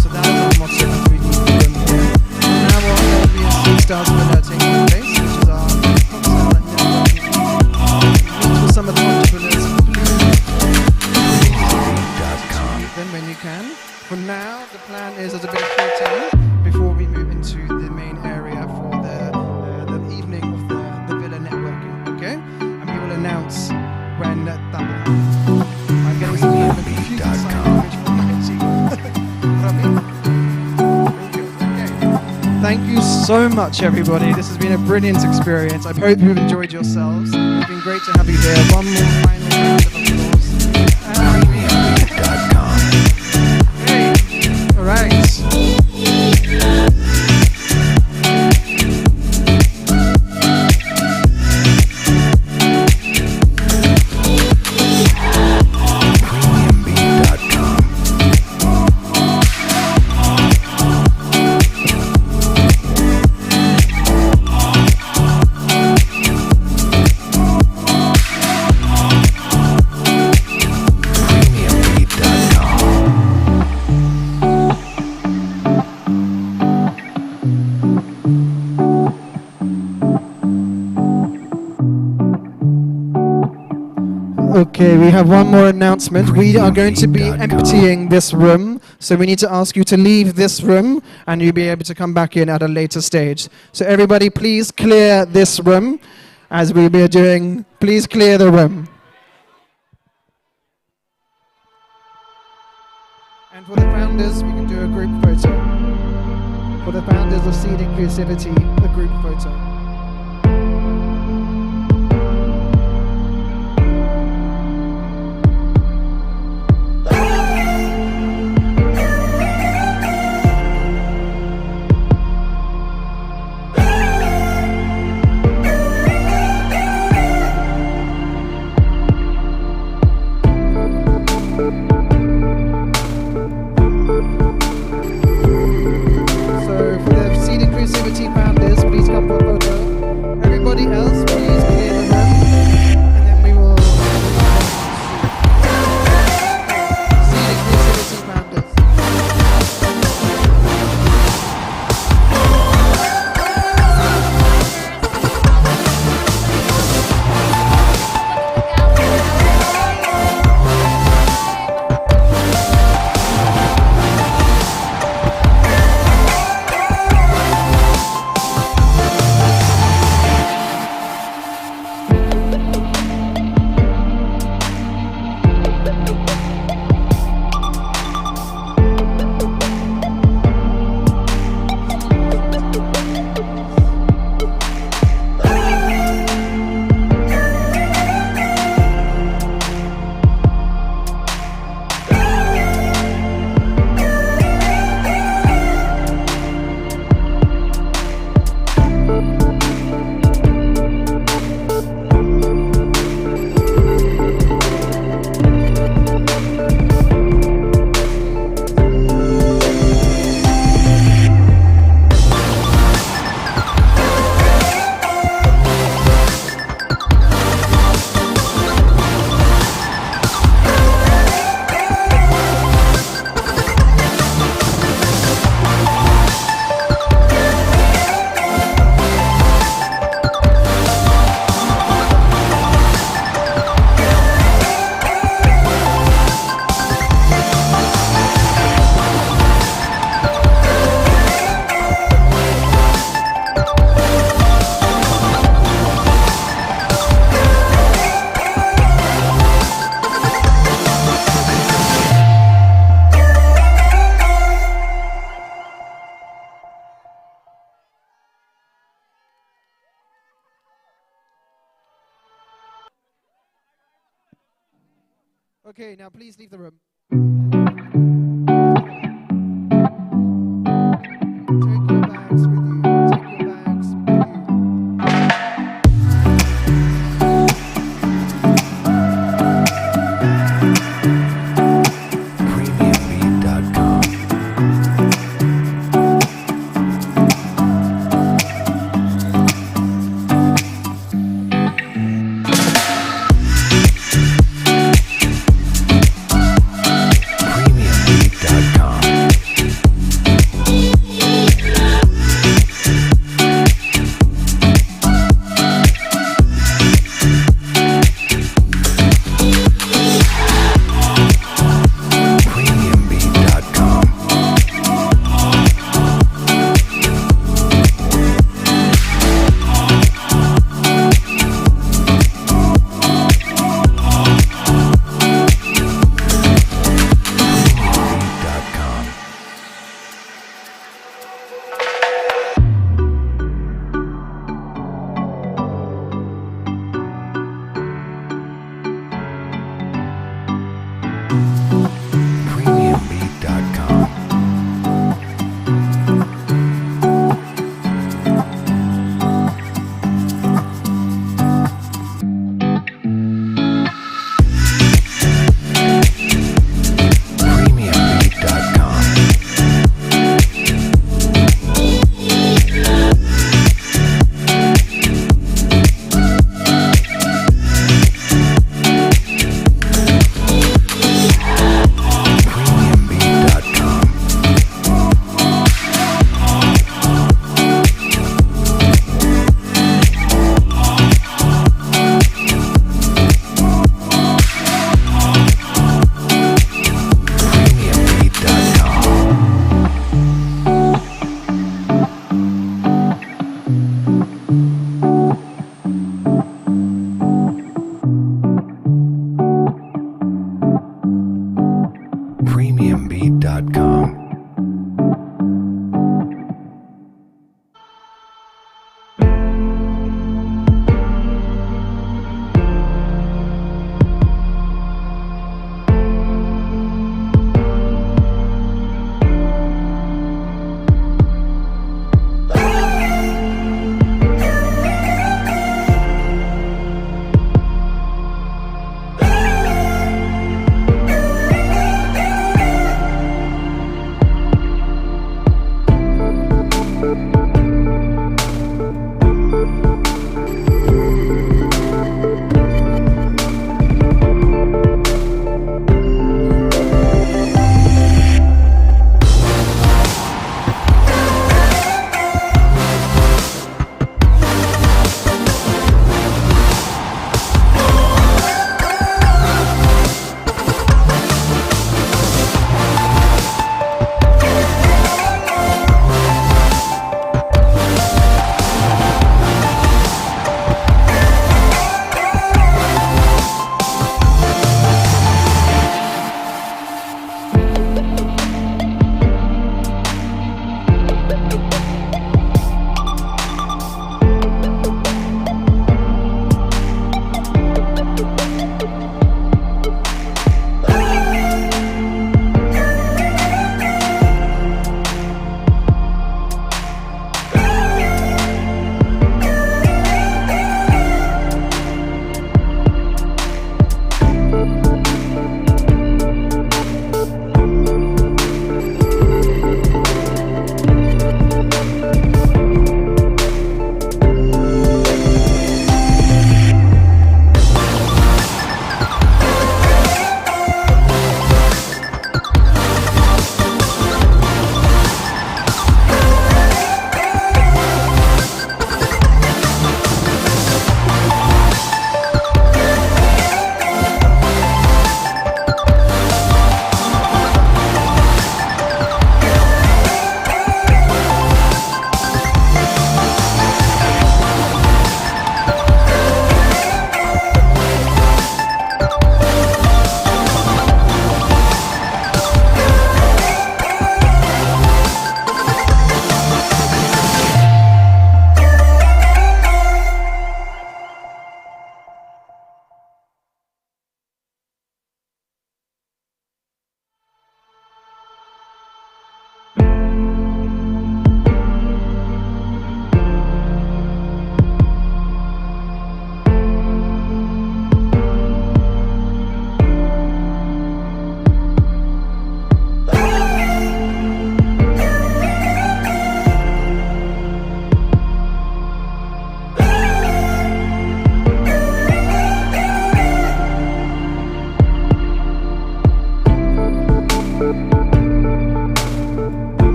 So that is our motto as we leave the room here. From now on, there will be a Seedstars winner taking place, which is our concept and networking. Meet with some of the entrepreneurs. Please them when you can. For now, the plan is as a bit of free time before we move into the main area for the evening of the Villa networking, okay? And we will announce when that will happen. I'm getting some kind of confusing sign language from my team. Okay. Thank you so much, everybody. This has been a brilliant experience. I hope you've enjoyed yourselves. It's been great to have you here. One more final round of applause. Okay. All right. Okay, we have one more announcement. We are going to be emptying this room, so we need to ask you to leave this room and you'll be able to come back in at a later stage. So everybody, please clear this room as we'll be doing. Please clear the room. And for the founders, we can do a group photo. For the founders of Seed Inclusivity, a group photo. So for the Seed Inclusivity founders, please come for a photo. Okay, now please leave the room. Take your bags with you. Take your bags with you. Premiumbeat.com.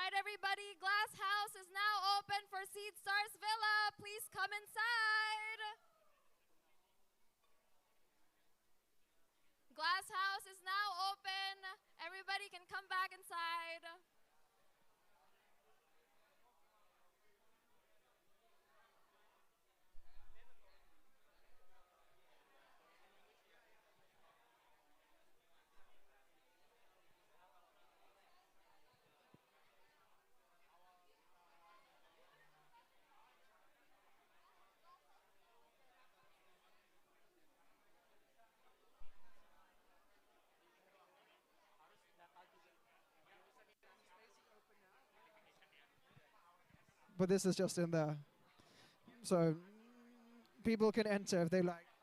right, everybody, Glass House is now open for Seedstars Villa. Please come inside. Glass House is now open. Everybody can come back inside. But this is just in there. So people can enter if they like.